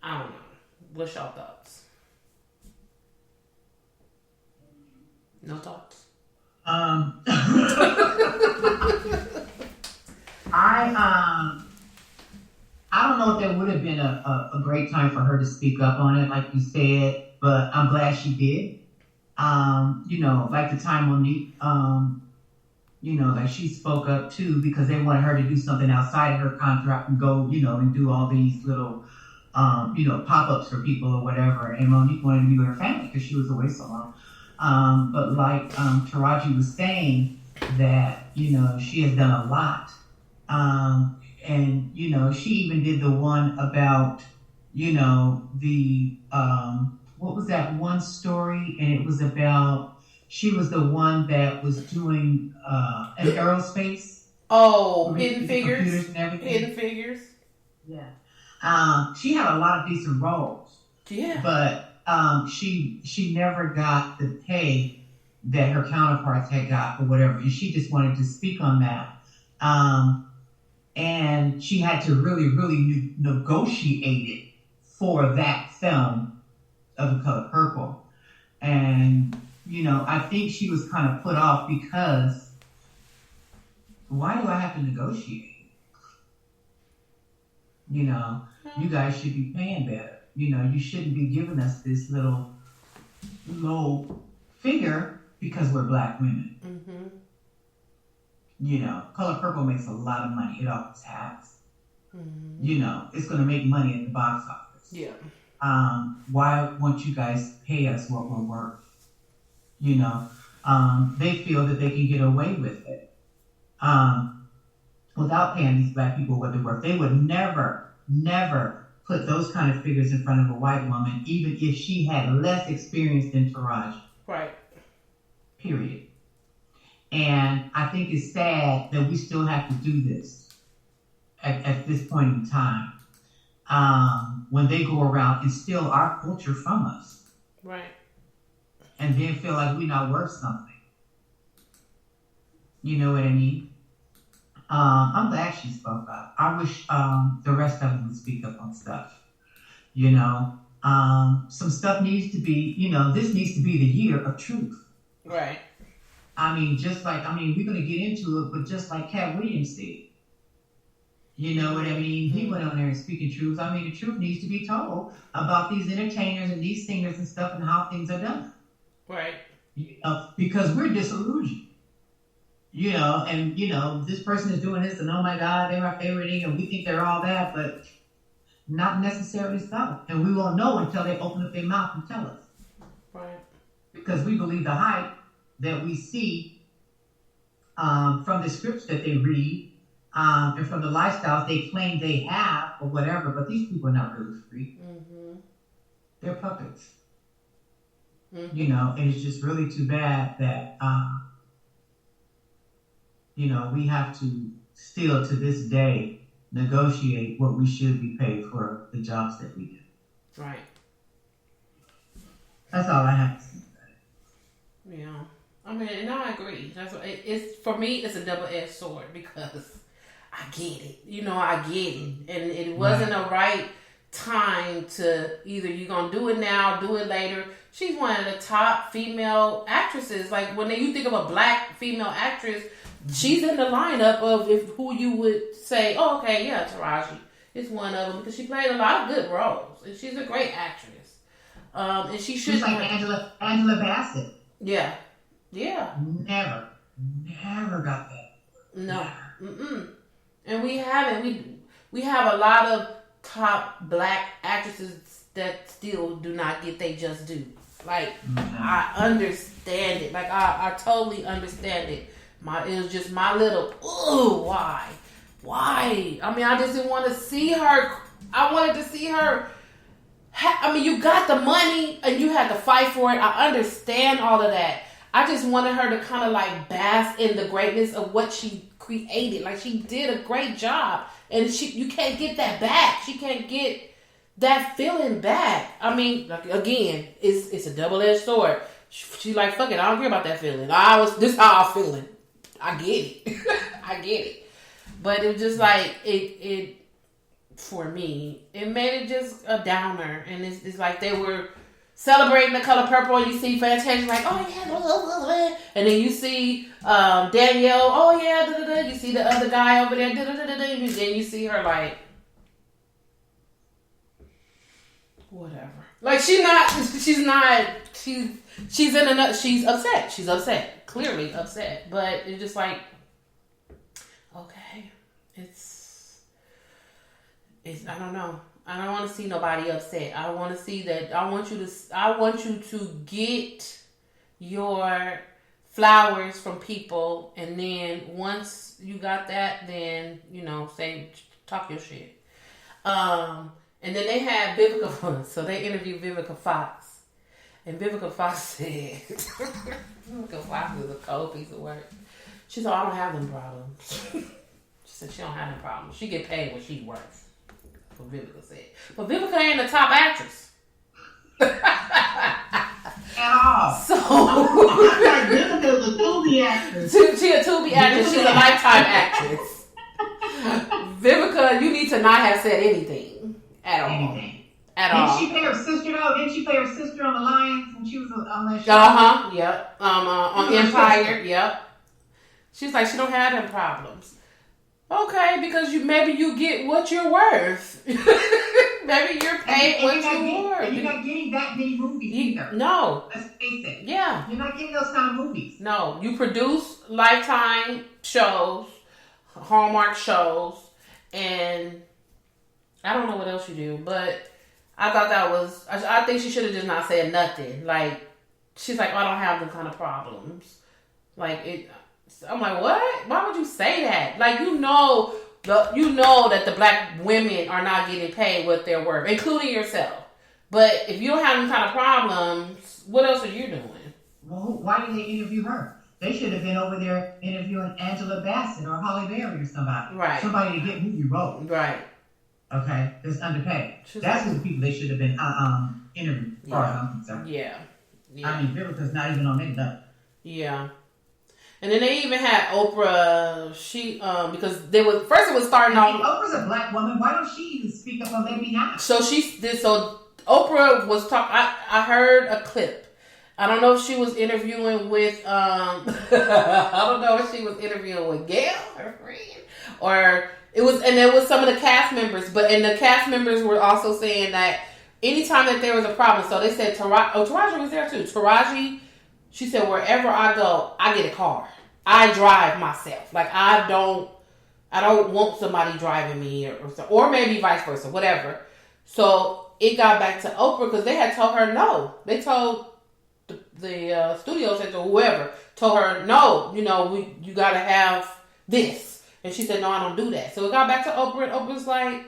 I don't know. What's your thoughts? No thoughts? I don't know if that would have been a great time for her to speak up on it, like you said, but I'm glad she did. Like the time Monique, like she spoke up too because they wanted her to do something outside of her contract and go, and do all these little, pop-ups for people or whatever. And Monique wanted to be with her family because she was away so long. But like Taraji was saying that, she has done a lot. And, she even did the one about, what was that one story? And it was about, she was the one that was doing an aerospace. Oh, Hidden Figures. Computers and everything. Hidden Figures. Yeah. She had a lot of decent roles. Yeah. But she never got the pay that her counterparts had got or whatever. And she just wanted to speak on that. And she had to really, really negotiate it for that film of The Color Purple. And, I think she was kind of put off because why do I have to negotiate? You guys should be paying better. You shouldn't be giving us this little low figure because we're Black women. Mm-hmm. Color Purple makes a lot of money. It always has. Mm-hmm. It's going to make money at the box office. Yeah. Why won't you guys pay us what we're worth? They feel that they can get away with it without paying these Black people what they're worth. They would never put those kind of figures in front of a white woman, even if she had less experience than Taraji. Right. Period. And I think it's sad that we still have to do this at this point in time when they go around and steal our culture from us. Right. And then feel like we're not worth something. You know what I mean? I'm glad she spoke up. I wish the rest of them would speak up on stuff. Some stuff needs to be, this needs to be the year of truth. Right. We're going to get into it, but just like Katt Williams said, you know what I mean? He went on there and speaking truth. The truth needs to be told about these entertainers and these singers and stuff and how things are done. Right. Because we're disillusioned. This person is doing this and oh my God, they're our favorite and we think they're all that, but not necessarily so. And we won't know until they open up their mouth and tell us. Right. Because we believe the hype that we see from the scripts that they read and from the lifestyles they claim they have or whatever, but these people are not really free. Mm-hmm. They're puppets. Mm-hmm. You know, and it's just really too bad that you know, we have to still to this day negotiate what we should be paid for the jobs that we do. Right. That's all I have to say. Yeah. I mean, and I agree. That's what it's for me. It's a double-edged sword because I get it. You know, I get it, and it wasn't a right time to either you're gonna do it now, do it later. She's one of the top female actresses. Like when you think of a black female actress, she's in the lineup of who you would say, oh, okay, yeah, Taraji is one of them because she played a lot of good roles and she's a great actress. And she's like Angela Bassett. Yeah. Yeah. Never got that. No. Mm-mm. And we haven't. We have a lot of top black actresses that still do not get they just due. Like, I understand it. Like, I totally understand it. It was just my little, ooh, why? I mean, I just didn't want to see her. I wanted to see her. I mean, you got the money and you had to fight for it. I understand all of that. I just wanted her to kind of like bask in the greatness of what she created. Like, she did a great job. And you can't get that back. She can't get that feeling back. I mean, like, again, it's a double-edged sword. She like, fuck it, I don't care about that feeling. This is how I'm feeling. I get it. I get it. But it was just like, it for me, it made it just a downer. And it's like they were celebrating the color purple, and you see Fantasia like, oh yeah, and then you see Danielle, oh yeah, da, da, da. You see the other guy over there, da, da, da, da, da. And then you see her like, whatever. Like she's upset. She's upset, clearly upset. But it's just like, okay, it's I don't know. I don't want to see nobody upset. I want to see that. I want you to get your flowers from people, and then once you got that, then talk your shit. And then they had Vivica, so they interviewed Vivica Fox, and Vivica Fox said, Vivica Fox is a cold piece of work. She said, I don't have them problems. She said she don't have them problems. She get paid what she worth. What Vivica said. But Vivica ain't a top actress. At all. So Vivica's a Tubi actress. She a Tubi actress. She's a lifetime actress. Vivica, you need to not have said anything at all. Anything. At all. Didn't she play her sister though? Didn't she play her sister on the Lions when she was on that show? Yep. On Empire. Yep. She's like, she don't have them problems. Okay, because maybe you get what you're worth. Maybe you're paid what you're worth. And you're not getting that many movies either. No. Let's face it. Yeah. You're not getting those kind of movies. No. You produce Lifetime shows, Hallmark shows, and I don't know what else you do, but I thought that was, I think she should have just not said nothing. Like, she's like, oh, I don't have them kind of problems. Like, I'm like, what? Why would you say that? Like, you know that the black women are not getting paid what they're worth, including yourself. But if you don't have them kind of problems, what else are you doing? Well, why did they interview her? They should have been over there interviewing Angela Bassett or Holly Berry or somebody. Right. Somebody to get movie roles. Right. Okay, that's underpaid. That's who the people they should have been interviewing for. Yeah. I mean, Vivica's not even on that level. Yeah. And then they even had Oprah. She because it was starting off. Oprah's a black woman. Why don't she even speak up on They Be Watchin? So Oprah was talking. I heard a clip. I don't know if she was interviewing with I don't know if she was interviewing with Gail, her friend, or it was some of the cast members. But the cast members were also saying that anytime that there was a problem, so they said Taraji was there too. Taraji. She said, wherever I go, I get a car. I drive myself. Like, I don't want somebody driving me or maybe vice versa, whatever. So it got back to Oprah because they had told her no. They told the studios and whoever told her no. You got to have this, and she said no, I don't do that. So it got back to Oprah, and Oprah's like,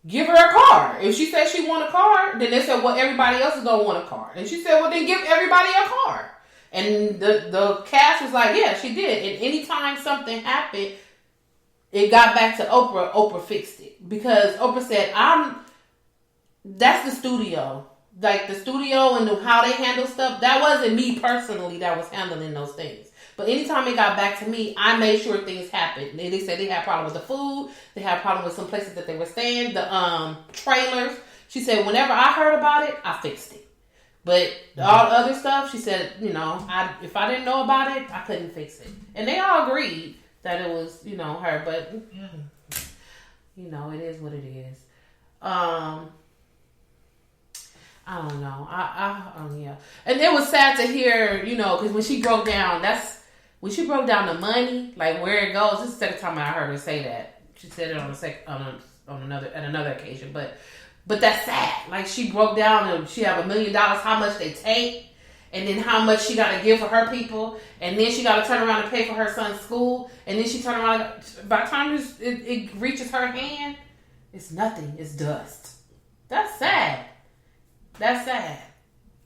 give her a car. If she said she want a car, then they said, well, everybody else is going to want a car. And she said, well, then give everybody a car. And the cast was like, yeah, she did. And anytime something happened, it got back to Oprah. Oprah fixed it. Because Oprah said, that's the studio. Like the studio and how they handle stuff, that wasn't me personally that was handling those things. But anytime it got back to me, I made sure things happened. They said they had a problem with the food. They had a problem with some places that they were staying. The trailers. She said, whenever I heard about it, I fixed it. But all the other stuff, she said, if I didn't know about it, I couldn't fix it. And they all agreed that it was, her. But, it is what it is. I don't know. Yeah. And it was sad to hear, because when she broke down, the money, like where it goes. This is the second time I heard her say that. She said it on another occasion, but that's sad. Like she broke down and she have $1 million, how much they take, and then how much she got to give for her people, and then she got to turn around and pay for her son's school, and then she turn around. By the time it reaches her hand, it's nothing. It's dust. That's sad. That's sad.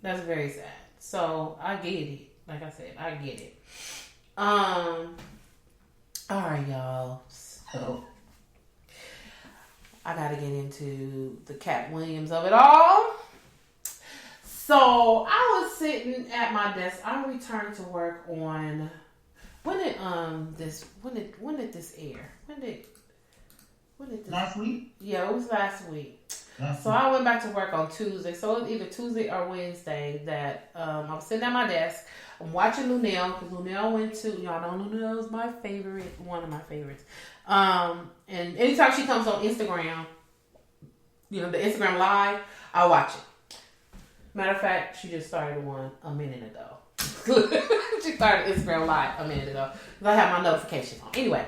That's very sad. So I get it. Like I said, I get it. All right, y'all. So I gotta get into the Katt Williams of it all. So I was sitting at my desk. I returned to work on when did this air? When did this last week? Yeah, it was last week. So I went back to work on Tuesday. So it was either Tuesday or Wednesday that I was sitting at my desk. I'm watching Lunel because Lunel went to, y'all know Lunel is my favorite, one of my favorites. And anytime she comes on Instagram, the Instagram Live, I watch it. Matter of fact, she just started one a minute ago. She started Instagram Live a minute ago because I have my notifications on. Anyway.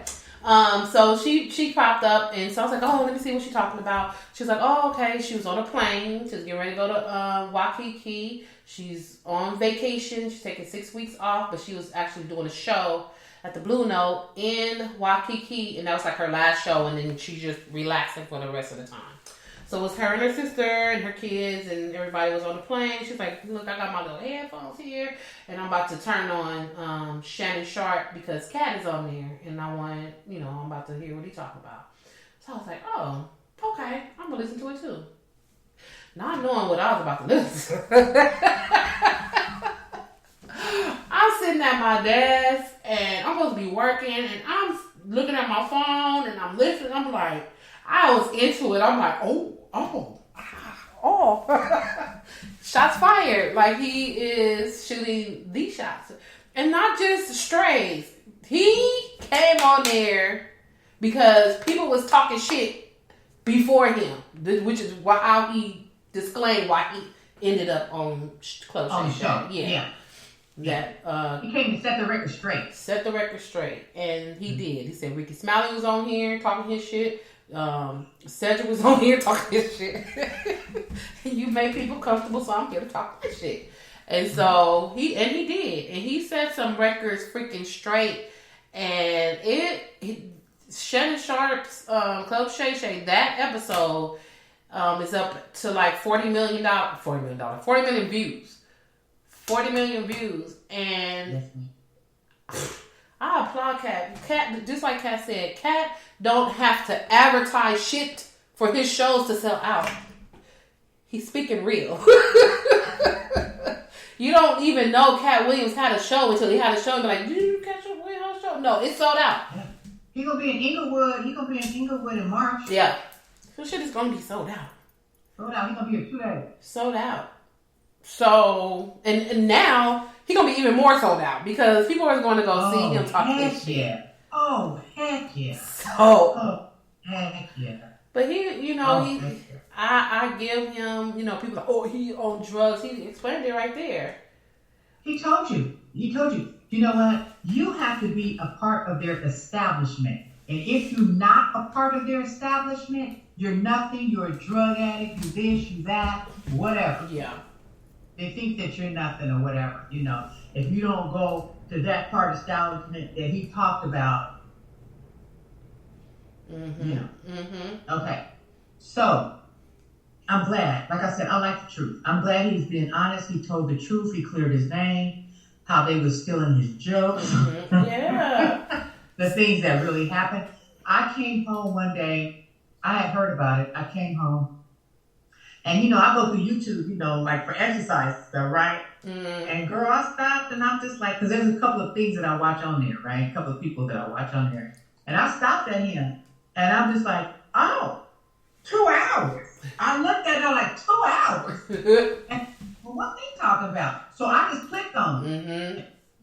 So she popped up, and so I was like, oh, let me see what she's talking about. She was like, oh, okay. She was on a plane. She was getting ready to go to Waikiki. She's on vacation. She's taking 6 weeks off, but she was actually doing a show at the Blue Note in Waikiki, and that was like her last show, and then she's just relaxing for the rest of the time. So it was her and her sister and her kids, and everybody was on the plane. She's like, look, I got my little headphones here, and I'm about to turn on Shannon Sharp because Katt is on there, and I want, I'm about to hear what he's talking about. So I was like, oh, okay, I'm going to listen to it too. Not knowing what I was about to listen to. I'm sitting at my desk, and I'm supposed to be working, and I'm looking at my phone, and I'm listening. I'm like, I was into it. I'm like, oh. Shots fired. Like he is shooting these shots. And not just strays. He came on there because people was talking shit before him. Which is how he disclaimed why he ended up on Club on the show. Yeah. That he came to set the record straight. Set the record straight. And he did. He said Ricky Smiley was on here talking his shit. Cedric was on here talking his shit. You made people comfortable, so I'm here to talk this shit. And so he did, and he set some records freaking straight. And Shannon Sharp's Club Shay Shay, that episode is up to like $40 million views. 40 million views, and I applaud Katt. Katt, just like Katt said, Katt don't have to advertise shit for his shows to sell out. He's speaking real. You don't even know Katt Williams had a show until he had a show and be like, did you catch up with her show? No, it's sold out. Yeah. He's gonna be in Inglewood. He's gonna be in Inglewood in March. Yeah. This shit is gonna be sold out. Sold out. He's gonna be here 2 days. Sold out. So, and now he's going to be even more sold out because people are going to go see him talk this shit. Yeah. Oh, heck yeah. Heck yeah. But he, I give him, people like, oh, he on drugs. He explained it right there. He told you. You know what? You have to be a part of their establishment. And if you're not a part of their establishment, you're nothing. You're a drug addict. You this, you that, whatever. Yeah. They think that you're nothing or whatever, If you don't go to that part of establishment that he talked about, Mm-hmm. Okay. So I'm glad. Like I said, I like the truth. I'm glad he's being honest. He told the truth. He cleared his name. How they were stealing his jokes. Yeah. The things that really happened. I came home one day. I had heard about it. I came home. And, I go through YouTube, like for exercise stuff, right? And girl, I stopped and I'm just like, because there's a couple of things that I watch on there, right? A couple of people that I watch on there. And I stopped at him. And I'm just like, oh, 2 hours. I looked at her like 2 hours. And, well, what they talking about? So I just clicked on it.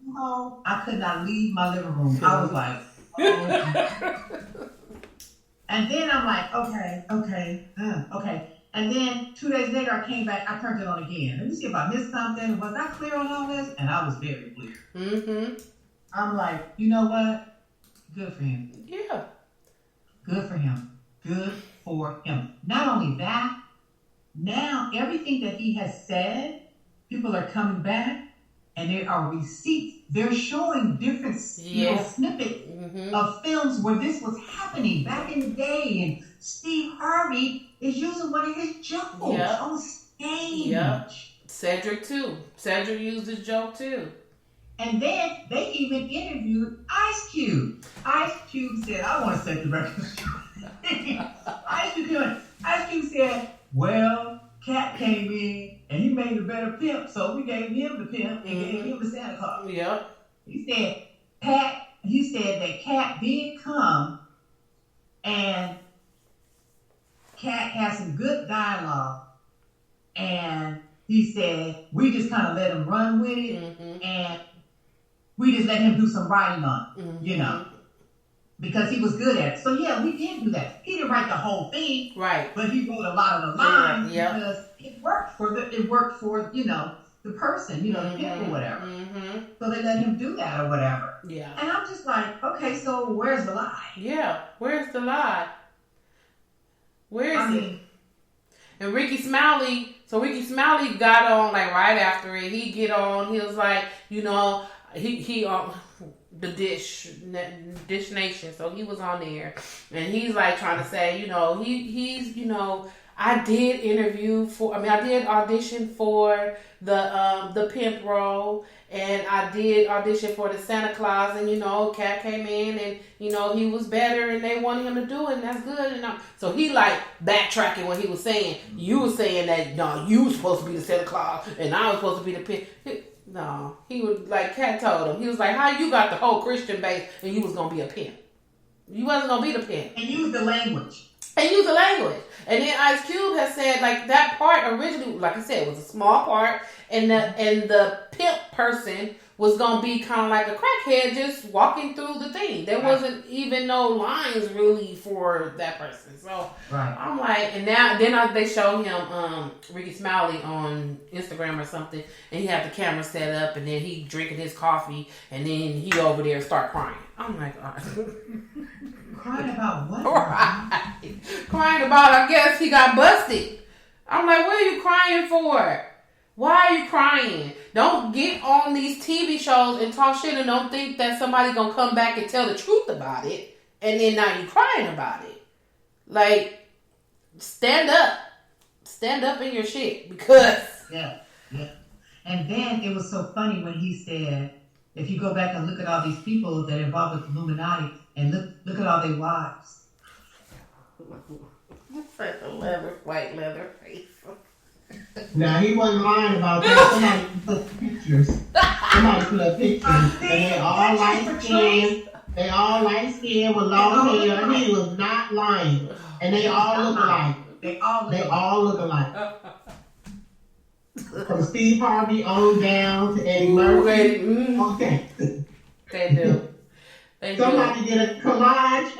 Mm-hmm. I could not leave my living room. I was like, oh. And then I'm like, okay. And then 2 days later, I came back. I turned it on again. Let me see if I missed something. Was I clear on all this? And I was very clear. Mm-hmm. I'm like, you know what? Good for him. Yeah. Good for him. Good for him. Not only that, now everything that he has said, people are coming back and there are receipts. They're showing different snippets of films where this was happening back in the day, and Steve Harvey is using one of his jokes on stage. Yep. Cedric too. Cedric used his joke too. And then they even interviewed Ice Cube. Ice Cube said, I want to set the record straight. Ice Cube said, well, Katt came in and he made a better pimp, so we gave him the pimp and gave him the Santa Claus. Yep. He said that Katt did come and Katt had some good dialogue, and he said we just kind of let him run with it, and we just let him do some writing on it, because he was good at it. So yeah, we did do that. He didn't write the whole thing, right? But he wrote a lot of the lines because it worked for the person, the pimp or whatever. So they let him do that or whatever. Yeah. And I'm just like, okay, so where's the lie? Yeah, where's the lie? Where is it? And Ricky Smiley got on like right after it. He get on. He was like, he the Dish Nation. So he was on there, and he's like trying to say, he's I did audition for the pimp role, and I did audition for the Santa Claus, and Katt came in, and he was better, and they wanted him to do it, and that's good. And so he like backtracking what he was saying. You were saying that no, you were supposed to be the Santa Claus, and I was supposed to be the pimp. No, he was like Katt told him. He was like, how you got the whole Christian base, and you was gonna be a pimp? You wasn't gonna be the pimp. And use the language. And then Ice Cube has said like that part originally, like I said, was a small part, and the pimp person was gonna be kind of like a crackhead just walking through the thing. There wasn't even no lines really for that person. So I'm like, and now then they show him Ricky Smiley on Instagram or something, and he had the camera set up, and then he drinking his coffee, and then he over there start crying. I'm like, crying about what? Right. Crying about, I guess he got busted. I'm like, what are you crying for? Why are you crying? Don't get on these TV shows and talk shit and don't think that somebody's gonna come back and tell the truth about it, and then now you crying about it. Like, stand up in your shit, because yeah. And then it was so funny when he said, if you go back and look at all these people that are involved with the Illuminati, and look at all their wives. It's like a white leather face. Now, he wasn't lying about that. Somebody put pictures. Somebody put up pictures. And they all light-skinned. They all light-skinned with long hair. He was not lying. And they all look alike. They all look alike. From Steve Harvey on down to Eddie Murphy. Okay. They do. Somebody did a collage.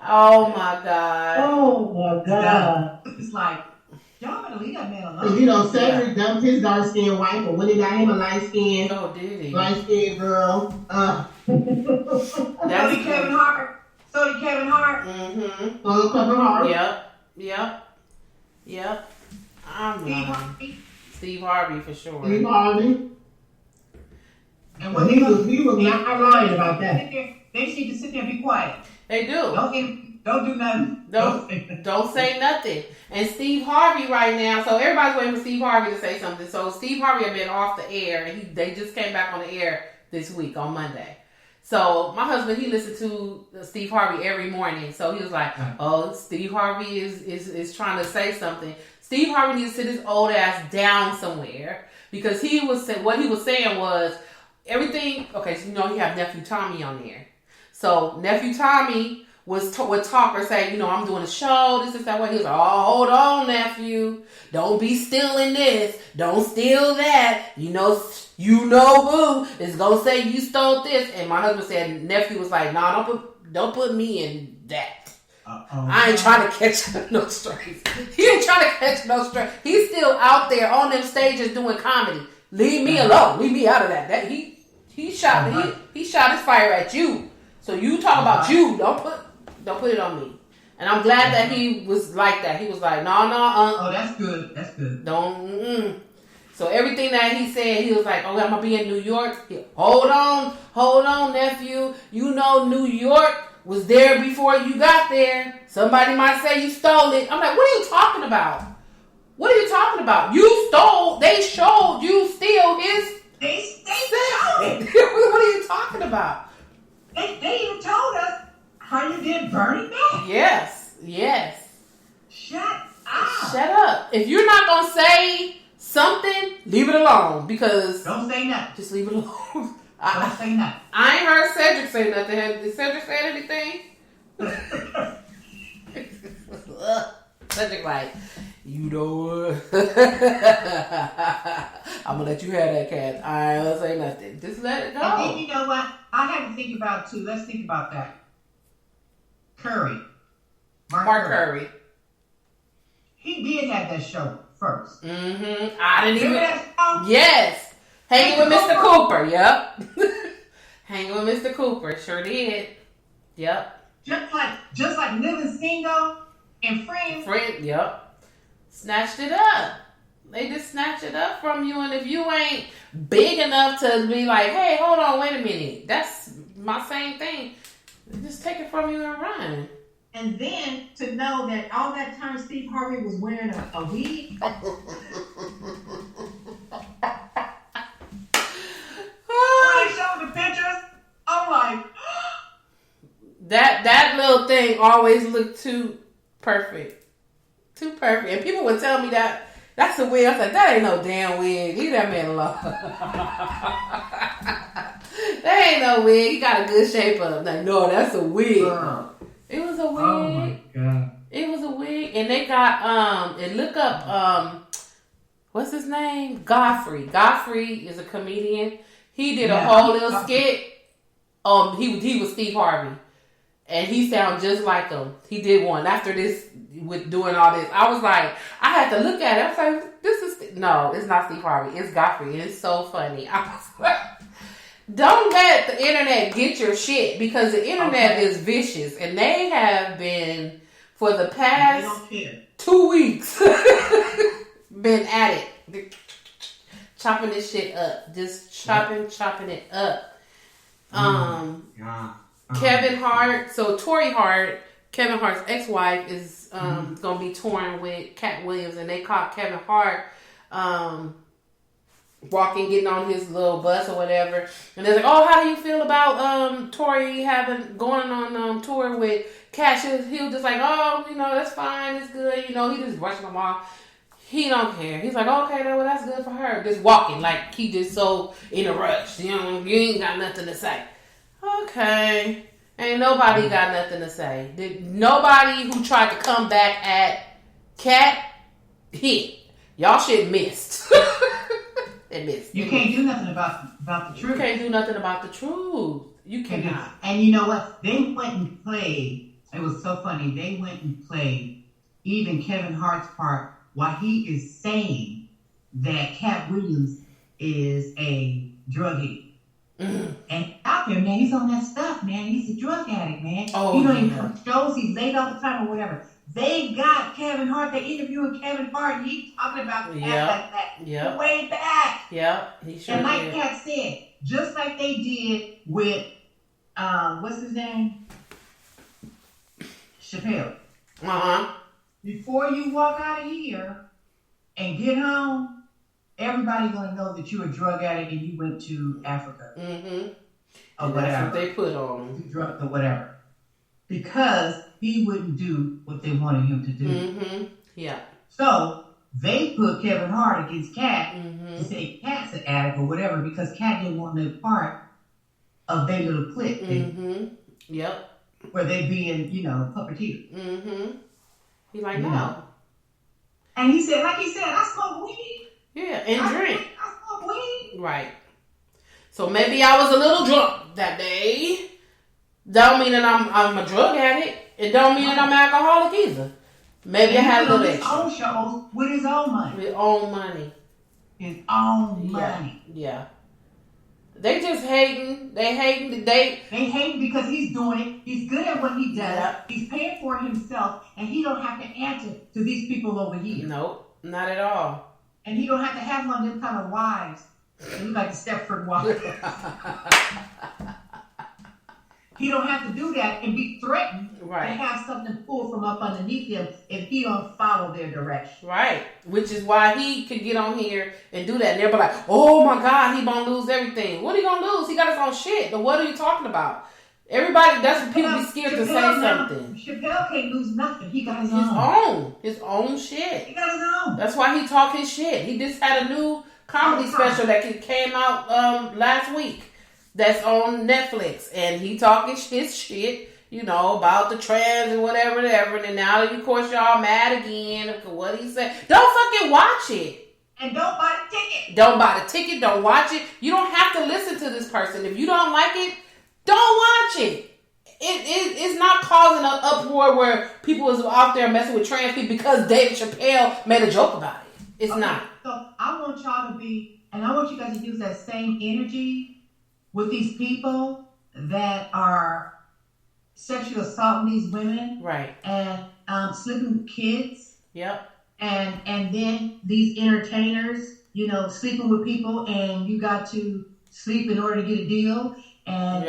Oh my God. Oh my God. It's like, y'all better leave that man alone. Cedric dumped his dark skinned wife, but when he got him a light skinned, light skinned girl. So did Kevin Hart. Mm-hmm. So Kevin Hart. Yep. Steve Harvey for sure. Steve Harvey. And Well, what he was not lying about that. they just need to sit there and be quiet. They do. Don't do nothing. Don't say nothing. And Steve Harvey right now, so everybody's waiting for Steve Harvey to say something. So Steve Harvey had been off the air, and they just came back on the air this week on Monday. So my husband, he listened to Steve Harvey every morning. So he was like, "Oh, Steve Harvey is trying to say something." Steve Harvey needs to sit his old ass down somewhere because what he was saying was everything. Okay, so you have nephew Tommy on there. So nephew Tommy would talk or say, I'm doing a show, this is that way. He was like, oh, hold on, nephew. Don't be stealing this. Don't steal that. You know who is going to say you stole this. And my husband said, nephew was like, nah, don't put me in that. I ain't trying to catch no strays. He ain't trying to catch no strays. He's still out there on them stages doing comedy. Leave me alone. Leave me out of that. He shot his fire at you. So you talk about you. Don't put it on me. And I'm glad that he was like that. He was like, no. Oh, that's good. That's good. Don't. So everything that he said, he was like, oh, I'm going to be in New York. Hold on, nephew. New York was there before you got there. Somebody might say you stole it. I'm like, what are you talking about? What are you talking about? You stole. They showed you steal his. They showed it. What are you talking about? They even told us how you did Bernie Mac. Yes. Shut up. Shut up. If you're not going to say something, leave it alone. Because... Don't say nothing. Just leave it alone. Don't say nothing. I ain't heard Cedric say nothing. Did Cedric say anything? Cedric like, you know what? I'm going to let you have that, Katt. I ain't going to say nothing. Just let it go. And then you know what? I had to think about too. Let's think about that. Curry. Mark Curry. He did have that show first. Mm-hmm. I didn't Remember even... that show? Yes. Hanging with Mr. Cooper. Yep. Hanging with Mr. Cooper. Sure did. Yep. Just like Living Single and Friends. Yep. Snatched it up. They just snatch it up from you, and if you ain't big enough to be like, hey, hold on, wait a minute. That's my same thing. They just take it from you and run. And then to know that all that time Steve Harvey was wearing a wig. When they showed the pictures, I'm like... That little thing always looked too perfect. Too perfect. And people would tell me that that's a wig. I was like, that ain't no damn wig. Leave that man alone. That ain't no wig. He got a good shape up. Like, no, that's a wig. It was a wig. Oh my God. It was a wig. And they got, and look up, what's his name? Godfrey. Godfrey is a comedian. He did a whole little skit. He was Steve Harvey. And he sounds just like him. He did one after this with doing all this. I was like, I had to look at it. I was like, no, it's not Steve Harvey. It's Godfrey. And it's so funny. I was like, don't let the internet get your shit because the internet is vicious. And they have been, for the past 2 weeks, been at it. Chopping this shit up. Just chopping it up. Kevin Hart, so Tori Hart, Kevin Hart's ex-wife, is going to be touring with Katt Williams, and they caught Kevin Hart getting on his little bus or whatever, and they're like, oh, how do you feel about Tori going on tour with Katt? He was just like, oh, that's fine, it's good, he just brushing them off. He don't care. He's like, okay, well, that's good for her. Just walking, like he just so in a rush. You ain't got nothing to say. Okay. Ain't nobody got nothing to say. Nobody who tried to come back at Katt hit. Y'all shit missed. It missed. You can't do nothing about the truth. You can't do nothing about the truth. You cannot. And you know what? They went and played. It was so funny. They went and played even Kevin Hart's part while he is saying that Katt Williams is a drug addict. And out there, man, he's on that stuff, man. He's a drug addict, man. Oh, he don't even come to shows. He's late all the time or whatever. They got Kevin Hart. They interviewing Kevin Hart, and he's talking about Katt like that. Yep. Way back. Yep. He sure and like did. Katt said, just like they did with what's his name? Chappelle. Before you walk out of here and get home, everybody gonna know that you're a drug addict and you went to Africa. Mm-hmm. Or and whatever. that's what they put on him. Drugs or whatever. Because he wouldn't do what they wanted him to do. Mm-hmm. Yeah. So they put Kevin Hart against Katt Mm-hmm. to say Katt's an addict or whatever because Katt didn't want no part of their little clique. Mm-hmm. Yep. Where they being, puppeteer. Mm-hmm. He like, no. know. And he said, I smoke weed. Yeah, and drink. I smoke weed. Right. So maybe I was a little drunk that day. Don't mean that I'm a drug addict. It don't mean that I'm an alcoholic either. Maybe I had a little extra. His own shows with his own money. His own money. His own money. Yeah. They just hating. They hating. They hate because he's doing it. He's good at what he does. Yeah. He's paying for it himself, and he don't have to answer to these people over here. Nope, not at all. And he don't have to have one of them kind of wives. He like Stepford wives. He don't have to do that and be threatened to have something pulled from up underneath him if he don't follow their direction. Right. Which is why he could get on here and do that. And everybody like, oh my God, he gonna lose everything. What he gonna lose? He got his own shit. But what are you talking about? Everybody, that's what people be scared to say something. Chappelle can't lose nothing. He got his own shit. He got his own. That's why he talk his shit. He just had a new comedy special that came out last week. That's on Netflix, and he talking his shit, about the trans and whatever, and then now, of course, y'all mad again for what he said. Don't fucking watch it. And don't buy the ticket. Don't buy the ticket. Don't watch it. You don't have to listen to this person. If you don't like it, don't watch it. It's not causing an uproar where people is out there messing with trans people because David Chappelle made a joke about it. It's not. So I want y'all to be, and I want you guys to use that same energy with these people that are sexually assaulting these women, right? And sleeping with kids, yep. And then these entertainers, sleeping with people, and you got to sleep in order to get a deal, and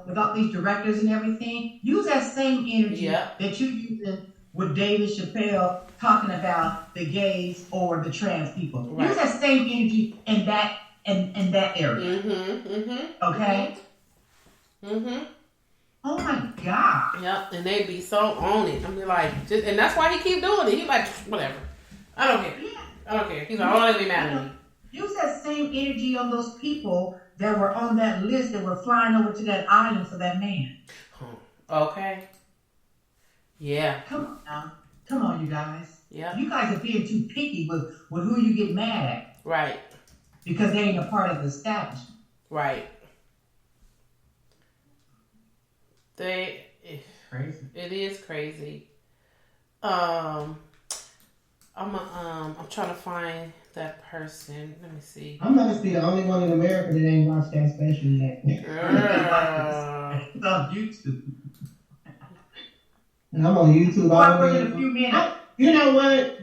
with all these directors and everything. Use that same energy that you using with David Chappelle talking about the gays or the trans people. Right. Use that same energy in that. In that area. Okay? Oh my God. Yep, and they be so on it. I mean, like, and that's why he keep doing it. He like, whatever. I don't care. Yeah. I don't care. He's like, I don't want to be mad at me. Use that same energy on those people that were on that list that were flying over to that island for that man. Okay. Yeah. Come on now. Come on, you guys. Yeah. You guys are being too picky with who you get mad at. Right. Because they ain't a part of the establishment. Right. Crazy. It is crazy. I'm trying to find that person. Let me see. I must be the only one in America that ain't watched that special yet. It's on YouTube. And I'm on YouTube all the way. In a few minutes. You know what?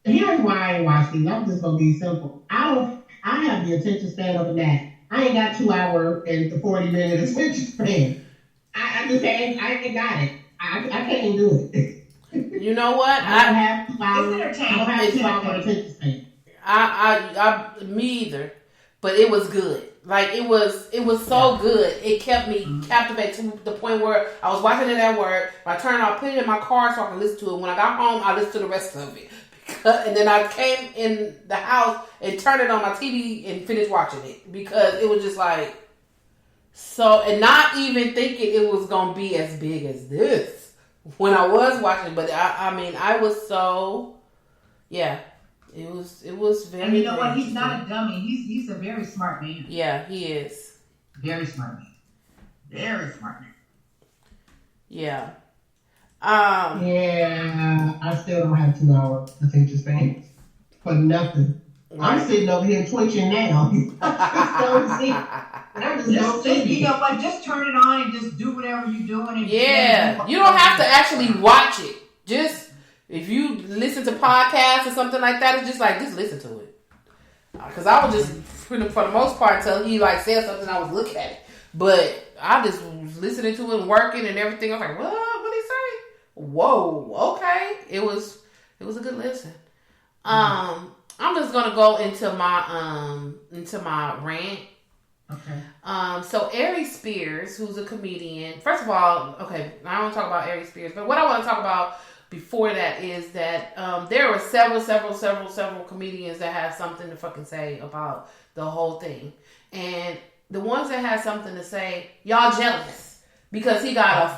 Here's why I ain't watched these. I'm just gonna be simple. I have the attention span of a gnat. I ain't got 2 hour and 40 minute attention span. I just ain't got it. I can't do it. You know what? I don't have 2 hours. I don't have 2 hour attention span. I me either. But it was good. Like it was so good. It kept me captivated to the point where I was watching it at work. I turned it on, put it in my car so I can listen to it. When I got home, I listened to the rest of it. And then I came in the house and turned it on my TV and finished watching it because it was just like so, and not even thinking it was gonna be as big as this when I was watching. But I was so it was very. And you know what? He's not a dummy. He's a very smart man. Yeah, he is. Very smart man. Very smart man. Yeah. I still don't have 2 hour attention span for nothing. Right. I'm sitting over here twitching now. I just don't see. You know what? Just turn it on and just do whatever you're doing. And you don't have to actually watch it. Just If you listen to podcasts or something like that, it's just like, just listen to it. Because I was just, for the most part, until he like said something, I was looking at it. But I just was listening to it and working and everything. I was like, what? What did he say? Whoa, okay. It was a good listen. I'm just gonna go into my rant. Okay. So Ari Spears, who's a comedian. First of all, okay, I don't want to talk about Ari Spears, but what I want to talk about before that is that there were several comedians that had something to fucking say about the whole thing. And the ones that had something to say, y'all jealous because he got a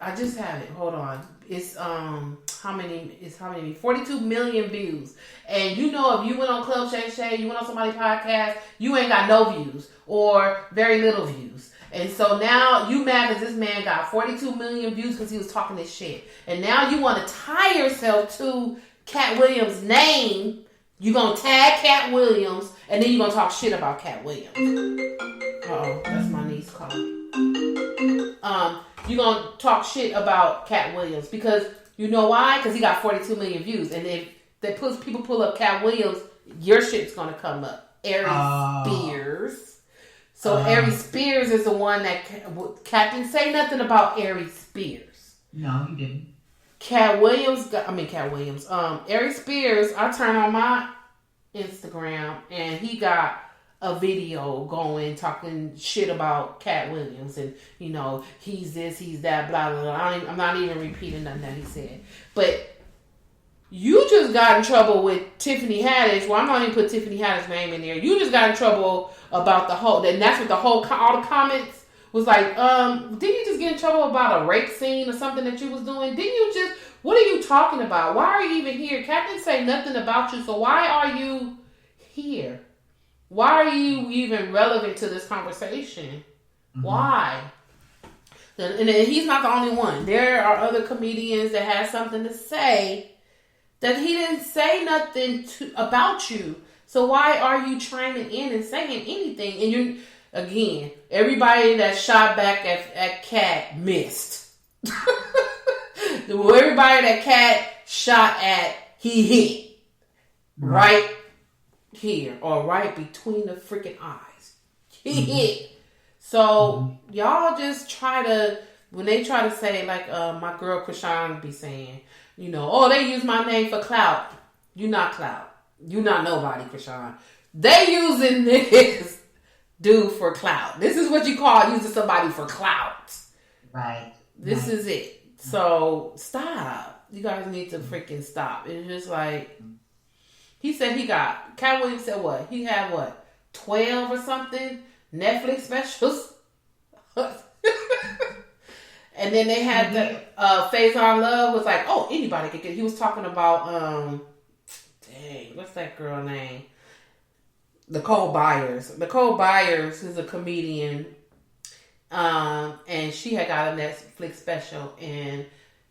I just have it. Hold on. It's how many 42 million views. And you know, if you went on Club Shay Shay, you went on somebody's podcast, you ain't got no views or very little views. And so now you mad because this man got 42 million views because he was talking this shit. And now you want to tie yourself to Katt Williams' name. You gonna tag Katt Williams and then you gonna talk shit about Katt Williams. Uh-oh, that's my niece calling. You gonna talk shit about Katt Williams because you know why? Because he got 42 million views, and if people pull up Katt Williams, your shit's gonna come up. Ari Spears. So Ari Spears is the one that Katt didn't say nothing about Ari Spears. No, he didn't. Ari Spears. I turned on my Instagram, and he got a video going talking shit about Katt Williams and you know he's this, he's that, blah blah blah. I'm not even repeating nothing that he said. But you just got in trouble with Tiffany Haddish. Well, I'm not even put Tiffany Haddish's name in there. You just got in trouble about the whole. And that's what all the comments was like. Didn't you just get in trouble about a rape scene or something that you was doing? Didn't you just? What are you talking about? Why are you even here? Katt didn't say nothing about you. So why are you here? Why are you even relevant to this conversation? Mm-hmm. Why? And he's not the only one. There are other comedians that have something to say that he didn't say nothing about you. So why are you chiming in and saying anything? And you, again, everybody that shot back at Katt missed. Everybody that Katt shot at, he hit. Right here or right between the freaking eyes. He hit. So y'all just try to, when they try to say like my girl Krishan be saying, you know, oh, they use my name for clout. You not clout. You not nobody, Krishan. They using this dude for clout. This is what you call using somebody for clout. Right. This is it. So stop. You guys need to freaking stop. It's just like he said Katt Williams said what? He had what? 12 or something Netflix specials. And then they had the Faison Love was like, oh, anybody could get. He was talking about what's that girl name? Nicole Byers. Nicole Byers is a comedian, and she had got a Netflix special. And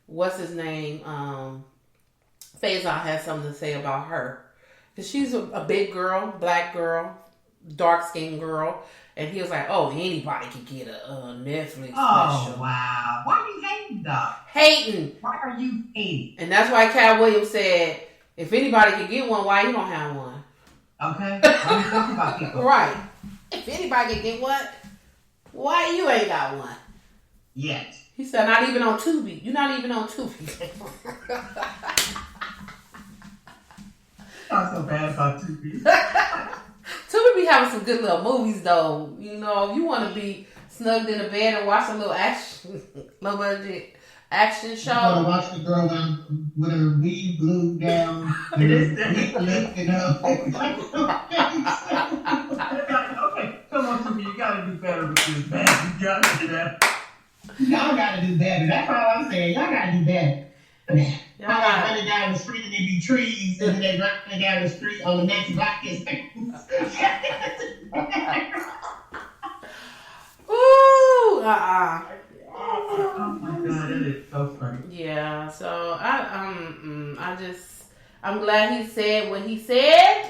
what's his name? Faison had something to say about her. Because she's a big girl, black girl, dark-skinned girl. And he was like, oh, anybody can get a Netflix special. Oh, wow. Why are you hating, though? Hating. Why are you hating? And that's why Katt Williams said, if anybody can get one, why you don't have one? Okay. I'm talking about people. Right. If anybody can get one, why you ain't got one? Yet. He said, not even on Tubi. You're not even on Tubi. Not so bad about Tubi. Tubi be having some good little movies, though. You know, if you want to be snugged in a bed and watch a little action, low budget action show. You want to watch the girl with her weave glued down and her feet lifted up. Okay, come on, Tubi. You got to do better with this, man. You got to do that. Y'all got to do better. That's all I'm saying. Y'all got to do better. Y'all running down the street and they be trees, and then they running down the street on the next block is Ooh, Oh my God, it is so funny. Yeah, so I'm glad he said what he said.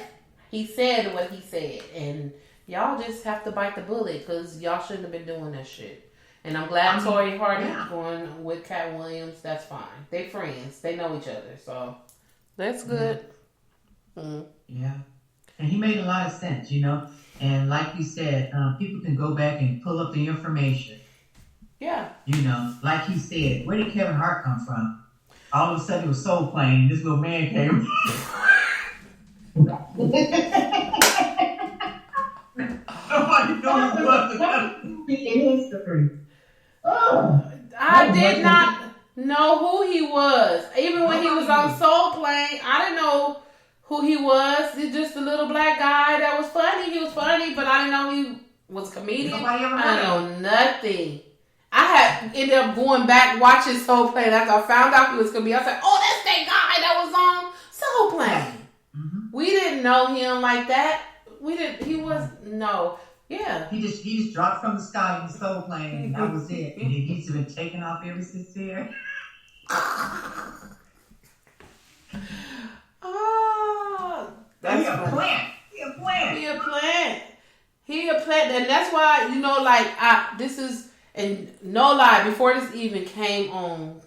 He said what he said, and y'all just have to bite the bullet because y'all shouldn't have been doing that shit. And I'm glad Tori Hardy's going with Katt Williams. That's fine. They friends. They know each other. So that's good. Yeah. And he made a lot of sense, you know. And like you said, people can go back and pull up the information. Yeah. You know, like he said, where did Kevin Hart come from? All of a sudden it was soul playing. This little man came. Nobody knows what the history. I did not know who he was. Even when he was on Soul Plane, I didn't know who he was. He's just a little black guy that was funny. He was funny, but I didn't know he was a comedian. I didn't know nothing. I had ended up going back watching Soul Plane after I found out he was comedian. I was like, oh, that's that guy that was on Soul Plane. Mm-hmm. We didn't know him like that. We didn't. He was no. Yeah. He just dropped from the sky in the Soul Plane, and that was it. And he's been taken off ever since there. Oh, that's a plant. He a plant, and that's why, you know, like this is, and no lie, before this even came on,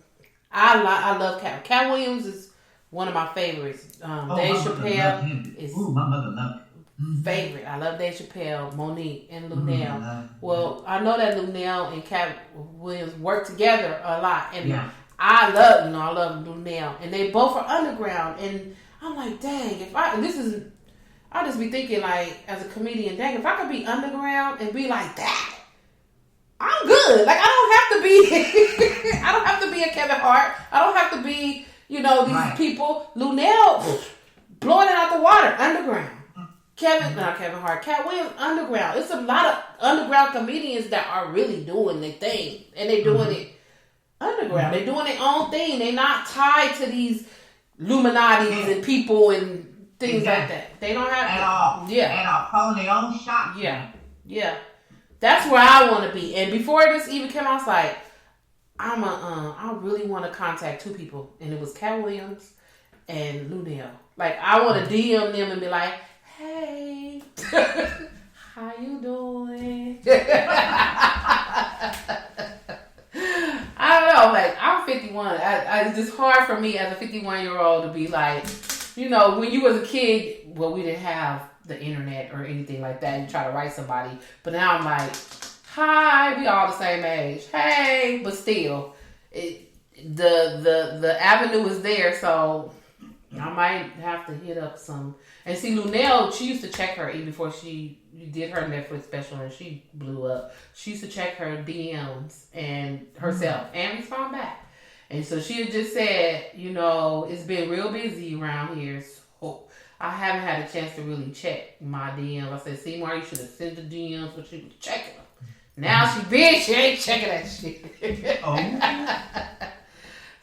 I love Katt. Katt Williams is one of my favorites. Dave Chappelle is my mother loved it. Favorite. I love Dave Chappelle, Monique, and Lunel. Well, I know that Lunel and Katt Williams work together a lot, and I love Lunel, and they both are underground, and I'm like, dang, I just be thinking, like, as a comedian, dang, if I could be underground and be like that, I'm good. Like, I don't have to be a Kevin Hart. I don't have to be, you know, these people. Lunel, blowing it out the water, underground. Katt Williams, underground. It's a lot of underground comedians that are really doing their thing, and they're doing it underground. They're doing their own thing. They're not tied to these Illuminatis and people and things like that. They don't have at all. Yeah, at all. Calling their own shot. Yeah. That's where I want to be. And before this even came out, I was like, I really want to contact two people, and it was Katt Williams and Lunel. Like, I want to DM them and be like, hey, how you doing? I don't know, like, I'm 51. It's just hard for me as a 51-year-old to be like, you know, when you was a kid, well, we didn't have the internet or anything like that. You try to write somebody, but now I'm like, hi, we all the same age. Hey, but still, the avenue is there, so I might have to hit up some. And see, Lunel, she used to check her even before she did her Netflix special and she blew up. She used to check her DMs and herself and respond back. And so she had just said, you know, it's been real busy around here, so I haven't had a chance to really check my DMs. I said, Seymour, you should have sent the DMs, but she was checking them. Now she big, she ain't checking that shit.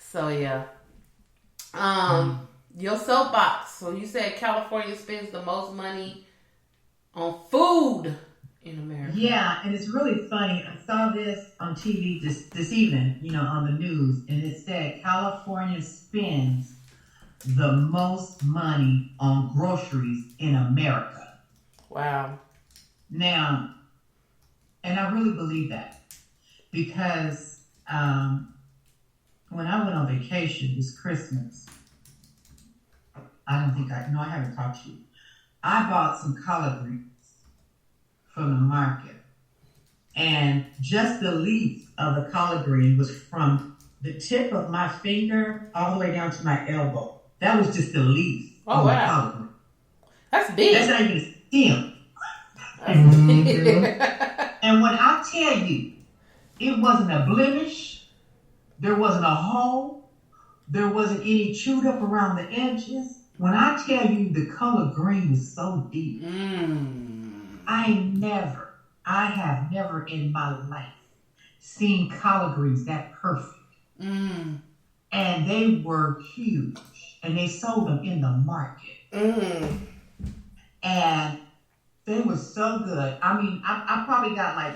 So yeah. Your soapbox. So you said California spends the most money on food in America. Yeah, and it's really funny. I saw this on TV this evening, you know, on the news, and it said California spends the most money on groceries in America. Wow. Now, and I really believe that because when I went on vacation this Christmas, I haven't talked to you. I bought some collard greens from the market, and just the leaf of the collard green was from the tip of my finger all the way down to my elbow. That was just the leaf of the collard green. That's big. That's not even a stem. And when I tell you, it wasn't a blemish, there wasn't a hole, there wasn't any chewed up around the edges. When I tell you the color green was so deep, I have never in my life seen collard greens that perfect. And they were huge, and they sold them in the market. And they were so good. I mean, I probably got I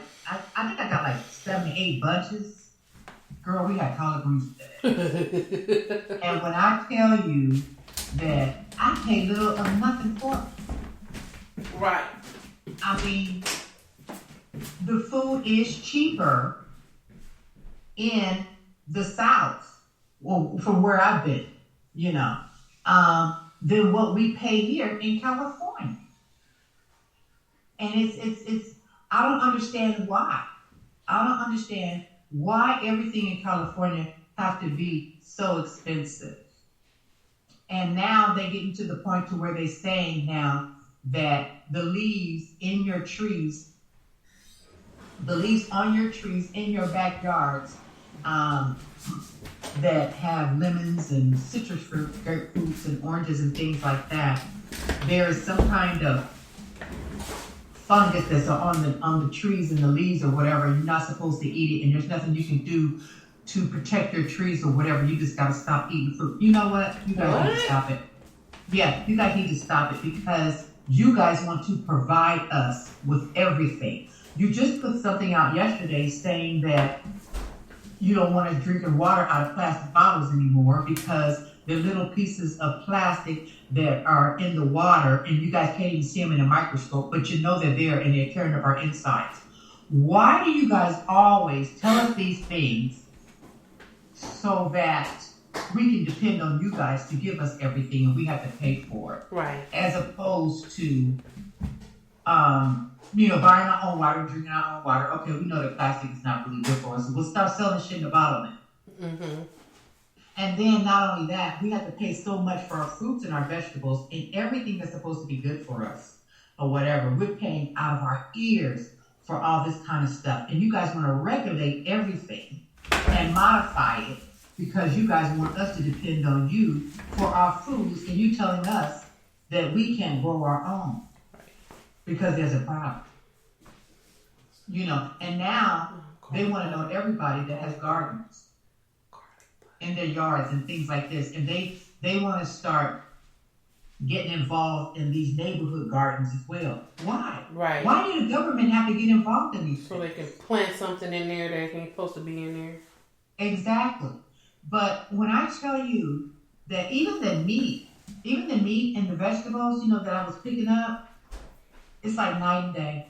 think I got 7 to 8 bunches. Girl, we had collard greens today. And when I tell you that I pay little or nothing for it. Right. I mean, the food is cheaper in the South, well, from where I've been, you know, than what we pay here in California. And it's I don't understand why. I don't understand why everything in California have to be so expensive. And now they're getting to the point to where they're saying now that the leaves in your trees, the leaves on your trees in your backyards, that have lemons and citrus fruits and oranges and things like that, there is some kind of fungus that's on the trees and the leaves or whatever. You're not supposed to eat it, and there's nothing you can do to protect your trees or whatever. You just gotta stop eating fruit. You know what? You guys need to stop it. Yeah, you guys need to stop it because you guys want to provide us with everything. You just put something out yesterday saying that you don't want us drinking water out of plastic bottles anymore because they're little pieces of plastic that are in the water and you guys can't even see them in a microscope, but you know they're there and they're tearing up our insides. Why do you guys always tell us these things so that we can depend on you guys to give us everything and we have to pay for it? Right. As opposed to, buying our own water, drinking our own water. Okay, we know that plastic is not really good for us, so we'll start selling shit in a bottle then. Mm-hmm. And then not only that, we have to pay so much for our fruits and our vegetables and everything that's supposed to be good for us or whatever. We're paying out of our ears for all this kind of stuff. And you guys want to regulate everything and modify it because you guys want us to depend on you for our foods and you telling us that we can't grow our own because there's a problem. And now they want to know everybody that has gardens in their yards and things like this. And they want to start getting involved in these neighborhood gardens as well. Why? Right. Why do the government have to get involved in these so things? they can plant something in there that ain't supposed to be in there? Exactly. But when I tell you that even the meat and the vegetables, that I was picking up, it's like night and day.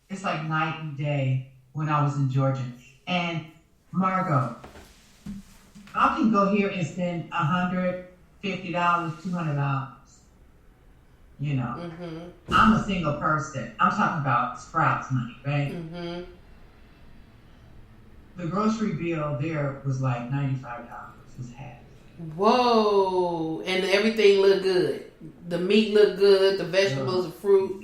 It's like night and day when I was in Georgia. And Margot, I can go here and spend $150, $200. Mm-hmm. I'm a single person. I'm talking about Sprouts money, right? Mm-hmm. The grocery bill there was like $95. Was half. Whoa! And everything looked good. The meat looked good. The vegetables, the fruit.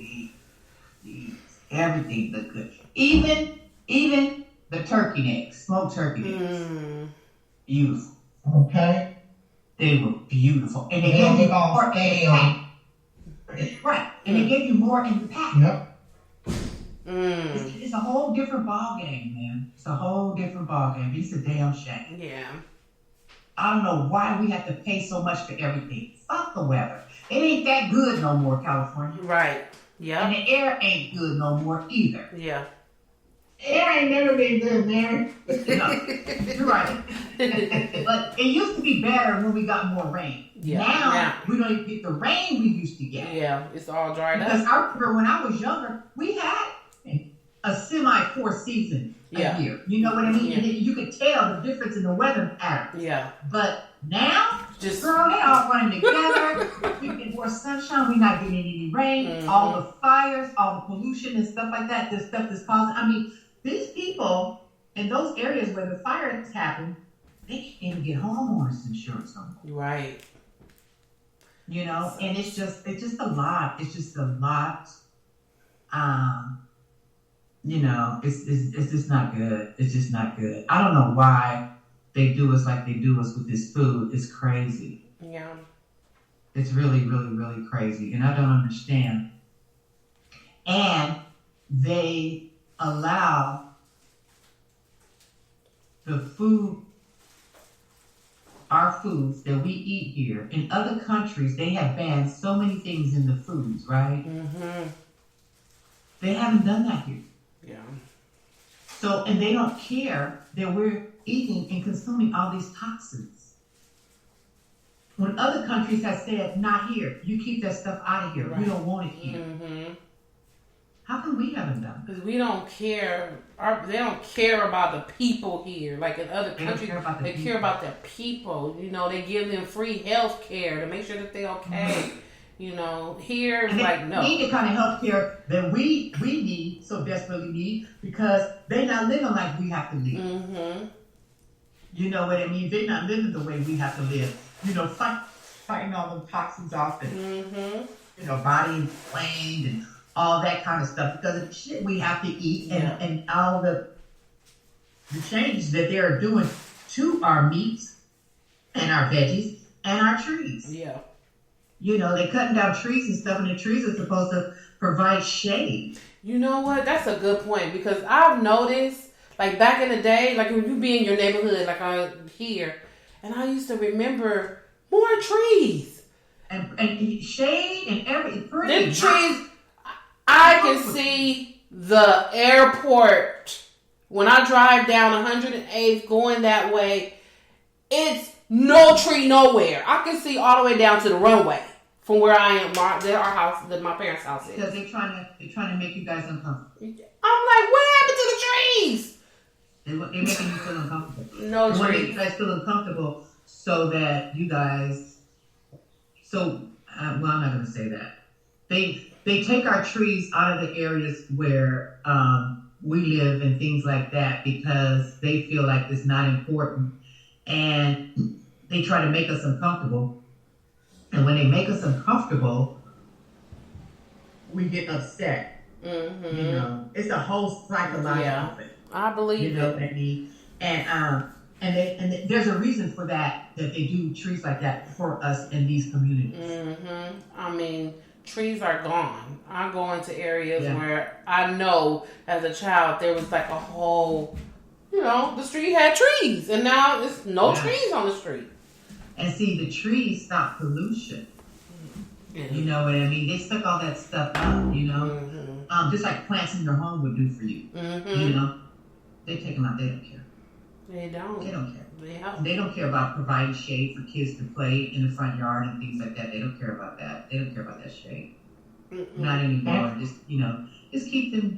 Everything looked good. Even the turkey necks, smoked turkey necks. Beautiful. Okay? They were beautiful. And they gave you more in the pack. Right. And they gave you more in the pack. Yep. It's a whole different ball game, man. It's a whole different ball game. It's a damn shame. Yeah. I don't know why we have to pay so much for everything. Fuck the weather. It ain't that good no more, California. Right. Yeah. And the air ain't good no more either. Yeah. Air ain't never been good, Mary. No, you're right. But it used to be better when we got more rain. Yeah. Now we don't even get the rain we used to get. Yeah, it's all dried because up. I remember when I was younger, we had a semi-4 season a year. You know what I mean? Yeah. And you could tell the difference in the weather pattern. Yeah. But now, Just girl, they all running together. We get more sunshine. We're not getting any rain. Mm-hmm. All the fires, all the pollution and stuff like that. The stuff that's causing. I mean, these people in those areas where the fires happen, they can't even get homeowners insurance no more. right. And it's just a lot. It's just a lot. It's just not good. It's just not good. I don't know why they do us like they do us with this food. It's crazy. Yeah. It's really, really, really crazy. And I don't understand. And they allow the food, our foods that we eat here. In other countries, they have banned so many things in the foods, right? Mm-hmm. They haven't done that here. Yeah. So, and they don't care that we're eating and consuming all these toxins. When other countries have said, not here, you keep that stuff out of here. Right. We don't want it here. Mm-hmm. How come we haven't done? Because we don't care. They don't care about the people here. Like in other countries, they care about the people. You know, they give them free health care to make sure that they're okay. Mm-hmm. You know, here it's like no. They need the kind of health care that we need, so desperately need, because they're not living like we have to live. Mm-hmm. You know what I mean? They're not living the way we have to live. You know, fighting all the toxins off and, you know, body inflamed and all that kind of stuff, because of the shit we have to eat and all the changes that they're doing to our meats and our veggies and our trees. Yeah. You know, they're cutting down trees and stuff, and the trees are supposed to provide shade. You know what? That's a good point, because I've noticed, like back in the day, like when you be in your neighborhood, like I'm here, and I used to remember more trees. And shade and everything. Them trees, I can see the airport. When I drive down 108th going that way, it's no tree nowhere. I can see all the way down to the runway from where I am, our house, that my parents' house is. Because they're trying to make you guys uncomfortable. I'm like, what happened to the trees? They're making you feel uncomfortable. No trees. They want to make you guys feel uncomfortable so that you guys. Well, I'm not going to say that. They take our trees out of the areas where we live and things like that, because they feel like it's not important, and they try to make us uncomfortable. And when they make us uncomfortable, we get upset. Mm-hmm. You know, it's a whole psychological thing. I believe you know what I mean? And there's a reason for that they do trees like that for us in these communities. Mm-hmm. I mean, trees are gone. I go into areas where I know as a child there was like a whole, you know, the street had trees, and now there's no trees on the street. And see, the trees stop pollution. Mm-hmm. You know what I mean? They suck all that stuff out, you know? Mm-hmm. Just like plants in your home would do for you. Mm-hmm. You know? They take them out, they don't care. They don't. They don't care. Yeah. They don't care about providing shade for kids to play in the front yard and things like that. They don't care about that. They don't care about that shade. Mm-mm. Not anymore. Just, you know, just keep them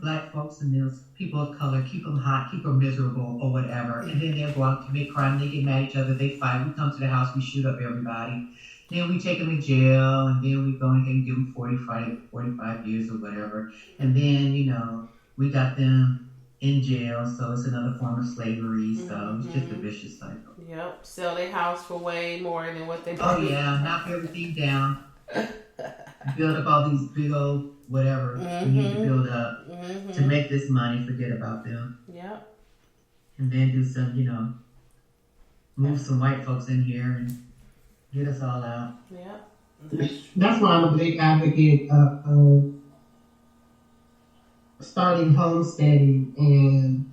black folks and those people of color, keep them hot, keep them miserable or whatever. And then they'll go out and commit crime. They get mad at each other. They fight. We come to the house. We shoot up everybody. Then we take them to jail. And then we go and give them 45 years or whatever. And then, you know, we got them in jail, so it's another form of slavery. So it's just a vicious cycle. Yep, sell their house for way more than what they paid. Oh yeah, knock everything down, build up all these big old whatever we need to build up to make this money. Forget about them. Yep. And then do some, you know, move some white folks in here and get us all out. Yep. That's why I'm a big advocate of starting homesteading and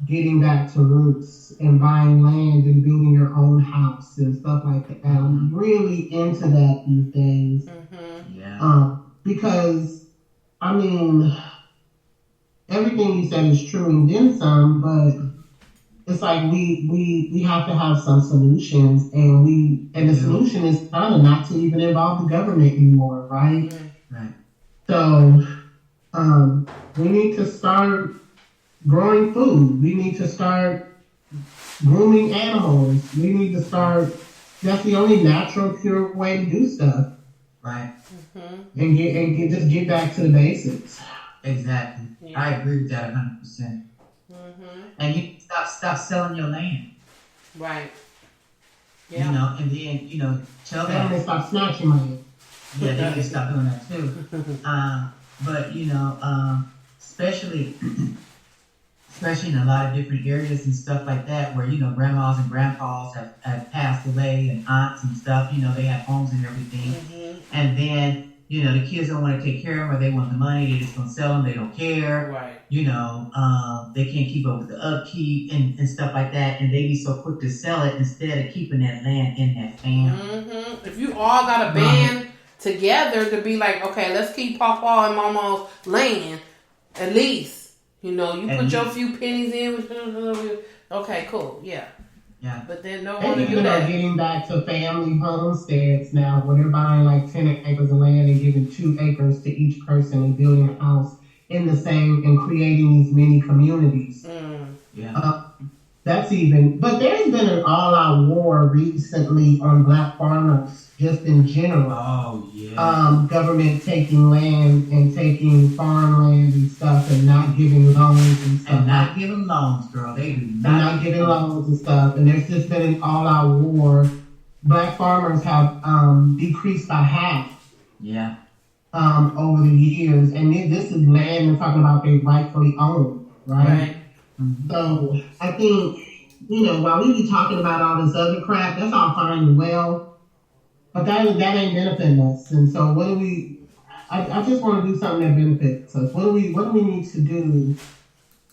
getting back to roots and buying land and building your own house and stuff like that. I'm really into that these days. Mm-hmm. Yeah. Because, I mean, everything you said is true and then some, but it's like we have to have some solutions, and the solution is kind of not to even involve the government anymore, right? Right. So, we need to start growing food. We need to start grooming animals. We need to start. That's the only natural, pure way to do stuff. Right. Mm-hmm. And just get back to the basics. Exactly. Yeah. I agree with that 100%. Mm-hmm. And you stop selling your land. Right. Yeah. You know, and then, you know, tell them. And stop snatching my land. Yeah, they need to stop doing that too. But, you know, especially in a lot of different areas and stuff like that, where, you know, grandmas and grandpas have passed away, and aunts and stuff, you know, they have homes and everything. Mm-hmm. And then, you know, the kids don't want to take care of them, or they want the money, they just going to sell them, they don't care. Right. You know, they can't keep up with the upkeep and stuff like that, and they be so quick to sell it instead of keeping that land in that family. Mm-hmm. If you all got a band together to be like, okay, let's keep Papa and Mama's land, at least. You know, you put your few pennies in. Okay, cool, yeah. Yeah. But then no one to do that. Getting back to family homesteads now, where they're buying like 10 acres of land and giving 2 acres to each person and building a house in the same and creating these mini communities. Yeah. That's even, but there's been an all-out war recently on black farmers, just in general. Oh, yeah. Government taking land and taking farmland and stuff and not giving loans and stuff. And not giving loans, girl. They do not giving loans and stuff. And there's just been an all-out war. Black farmers have decreased by half. Yeah. Over the years. And this is land we're talking about they rightfully own, right? Mm-hmm. So I think, while we be talking about all this other crap, that's all fine and well, but that ain't benefiting us. And so what do we? I just want to do something that benefits us. What do we need to do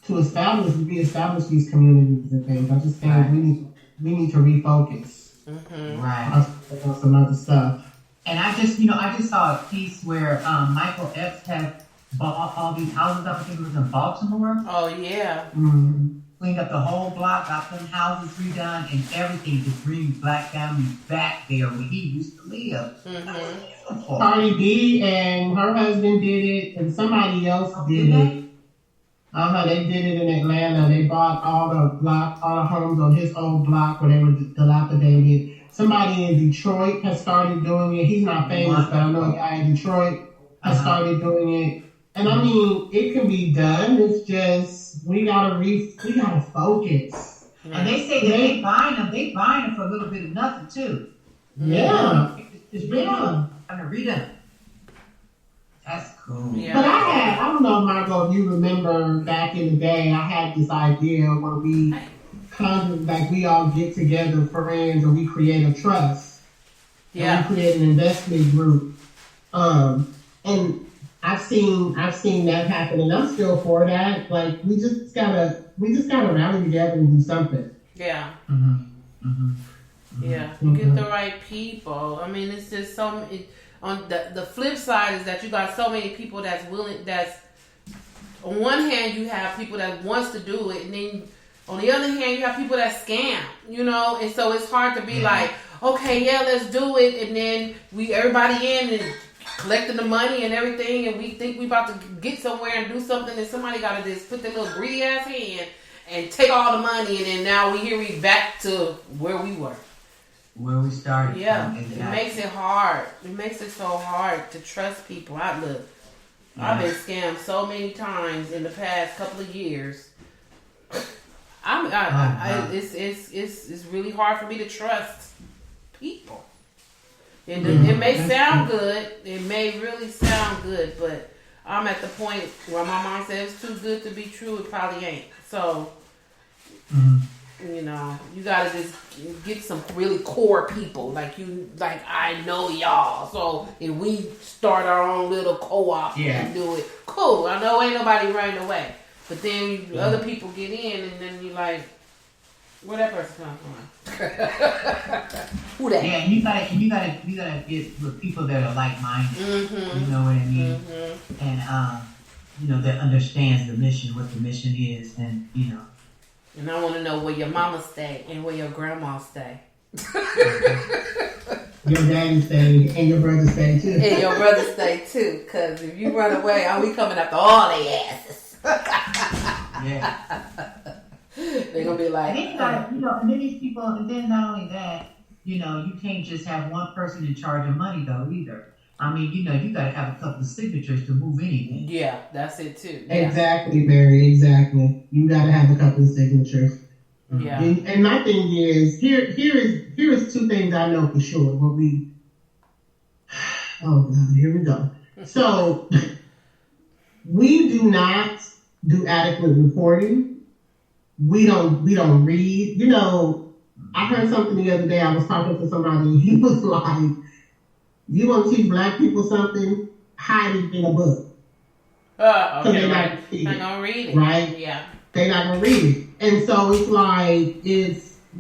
to reestablish these communities and things? I just think we need to refocus. Mm-hmm. Right. On some other stuff. And I just saw a piece where Michael Epps had bought all these houses up. I think it was in Baltimore. Oh, yeah. Mm-hmm. Cleaned up the whole block, got them houses redone, and everything to bring black families back there where he used to live. Mm-hmm. Cardi B and her husband did it, and somebody else did it. They did it in Atlanta. They bought all the homes on his old block where they were dilapidated. Somebody in Detroit has started doing it. He's not famous, but I know a guy in Detroit has started doing it. And I mean, it can be done. It's just we gotta focus. And they say that they buying them for a little bit of nothing too. Yeah, it's really I'm gonna read them. That's cool. Yeah. But I don't know, Margot, if you remember back in the day, I had this idea where we kind of like we all get together, friends, and we create a trust. Yeah. And we create an investment group. And I've seen that happen, and I'm still for that. Like we just gotta rally together and do something. Yeah. Mm-hmm. Mm-hmm. Yeah. You get the right people. I mean, it's just on the flip side is that you got so many people that's willing. That's on one hand you have people that wants to do it, and then on the other hand you have people that scam. And so it's hard to be like, okay, yeah, let's do it, and then everybody in and collecting the money and everything, and we think we about to get somewhere and do something, and somebody got to just put their little greedy ass hand and take all the money, and then now we back to where we were. Where we started. Yeah, it makes it hard. It makes it so hard to trust people. I've been scammed so many times in the past couple of years. It's really hard for me to trust people. It may sound good. It may really sound good, but I'm at the point where my mom says it's too good to be true. It probably ain't. So, you gotta just get some really core people like I know y'all. So if we start our own little co-op and do it, cool. I know ain't nobody running away, but then other people get in, and then you like, where that person come from? Who that? Yeah, and you gotta get with people that are like minded. Mm-hmm. You know what I mean? Mm-hmm. And that understands the mission, what the mission is, and And I want to know where your mama stay and where your grandma stay. Your daddy stay and your brother stay too. And your brother stay too, because if you run away, we coming after all they asses. Yeah. They're gonna be like, and then these people, and then not only that, you can't just have one person in charge of money though either. I mean, you gotta have a couple of signatures to move anything. Yeah, that's it too. Yeah. Exactly, Mary. Exactly. You gotta have a couple of signatures. Yeah. And my thing is, here is two things I know for sure. Oh God, here we go. So we do not do adequate reporting. We don't read. I heard something the other day. I was talking to somebody, and he was like, "You want to teach black people something? Hide it in a book." Okay. They're not gonna read it, right? Yeah, they're not gonna read it, and so it's like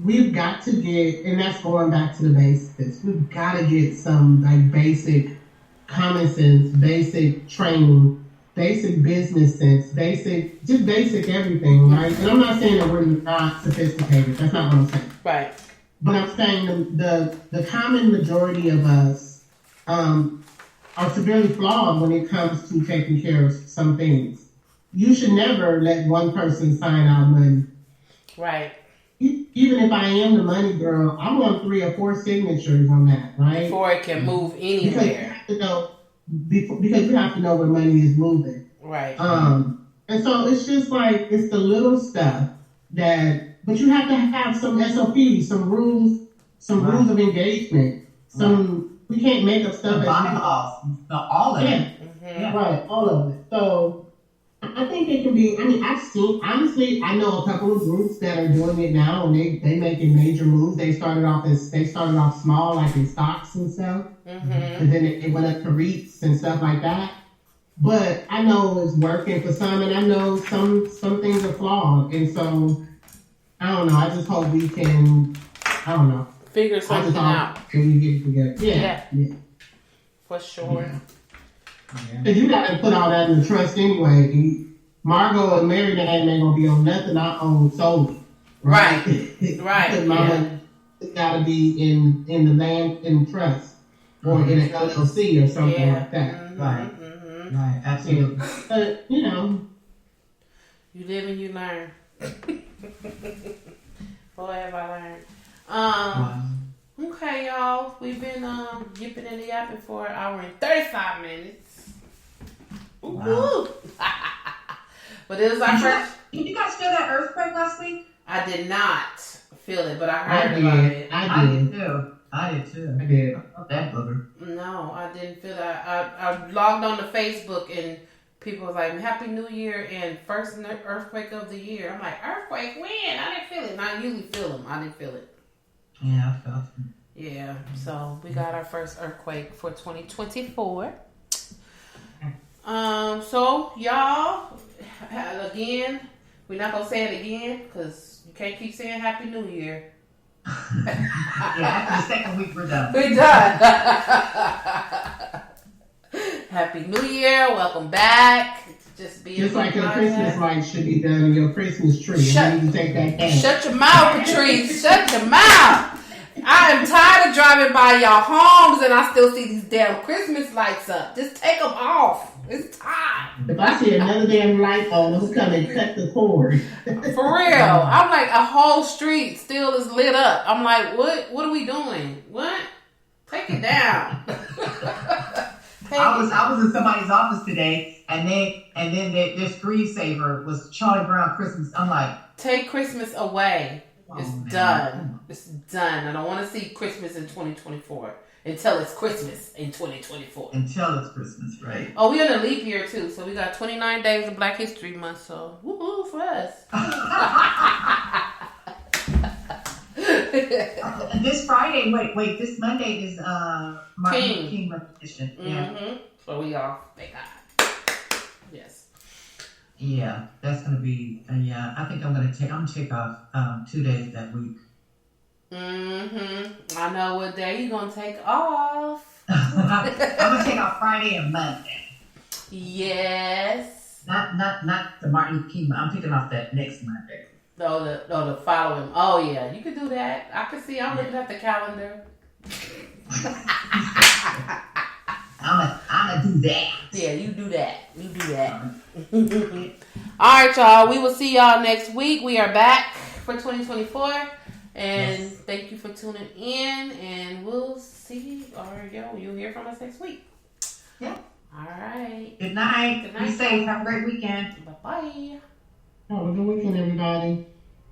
we've got to get, and that's going back to the basics. We've got to get some basic common sense, basic training. Basic business sense, basic everything, right? And I'm not saying that we're not sophisticated. That's not what I'm saying. Right. But I'm saying the common majority of us are severely flawed when it comes to taking care of some things. you should never let one person sign out money. Right. Even if I am the money girl, I want 3 or 4 signatures on that, right? Before it can move anywhere. Because you have to know, because you have to know where money is moving. Right. And so it's just like, it's the little stuff but you have to have some SOPs, some rules of engagement. We can't make up stuff. All of it. Yeah. Right, all of it. So I think it can be, honestly, I know a couple of groups that are doing it now, and they making major moves. They started off small, like in stocks and stuff, and then it went up to REITs and stuff like that. But I know it's working for some, and I know some things are flawed, and so I don't know. I just hope we can, figure something out. Can we get it together? Yeah. For sure. Because you got to put all that in the trust anyway. Margot and Mary, they ain't gonna be on nothing I own solely. Right. It's got to be in the land in trust or in an LLC or something like that. Right. Right. Absolutely. But you live and you learn. Boy, have I learned. Okay, y'all. We've been yipping and yapping for an hour and 35 minutes. Wow. But it was our first. Did you guys feel that earthquake last week? I did not feel it, but I heard about it. I did too. I did. I felt that booger. No, I didn't feel that. I logged on to Facebook and people was like, Happy New Year and first earthquake of the year. I'm like, earthquake? When? I didn't feel it. And I usually feel them. I didn't feel it. Yeah, I felt it. Yeah, so we got our first earthquake for 2024. So y'all, again, we're not gonna say it again because you can't keep saying Happy New Year. After the second week we're done. We're done. Happy New Year! Welcome back. Just like your Christmas lights should be done in your Christmas tree. You need to take that down. Shut your mouth, Patrice. Shut your mouth. I am tired of driving by y'all homes and I still see these damn Christmas lights up. Just take them off. It's time. If I see another damn light on, I'm come and cut the cord. For real. I'm like, a whole street still is lit up. I'm like, what are we doing? What? Take it down. I was in somebody's office today and then their screensaver was Charlie Brown Christmas. I'm like, take Christmas away. It's done. It's done. I don't want to see Christmas in 2024 until it's Christmas in 2024. Until it's Christmas, right? Oh, we're in a leap year too, so we got 29 days of Black History Month. So woohoo for us. This Friday, wait, this Monday is Martin Luther King recognition. Yeah. So we off. Thank God. Yes. Yeah, that's gonna be. I think I'm gonna take off 2 days that week. I know what day you're gonna take off. I'm gonna take off Friday and Monday. Yes. Not the Martin Luther King. I'm taking off that next Monday. The following. Oh yeah, you can do that. I can see. I'm looking at the calendar. I'm gonna do that. Yeah, you do that. You do that. All right, y'all. We will see y'all next week. We are back for 2024, and thank you for tuning in. And we'll see. You'll hear from us next week. Yeah. All right. Good night. Be safe. Have a great weekend. Bye bye. Have a good weekend, everybody.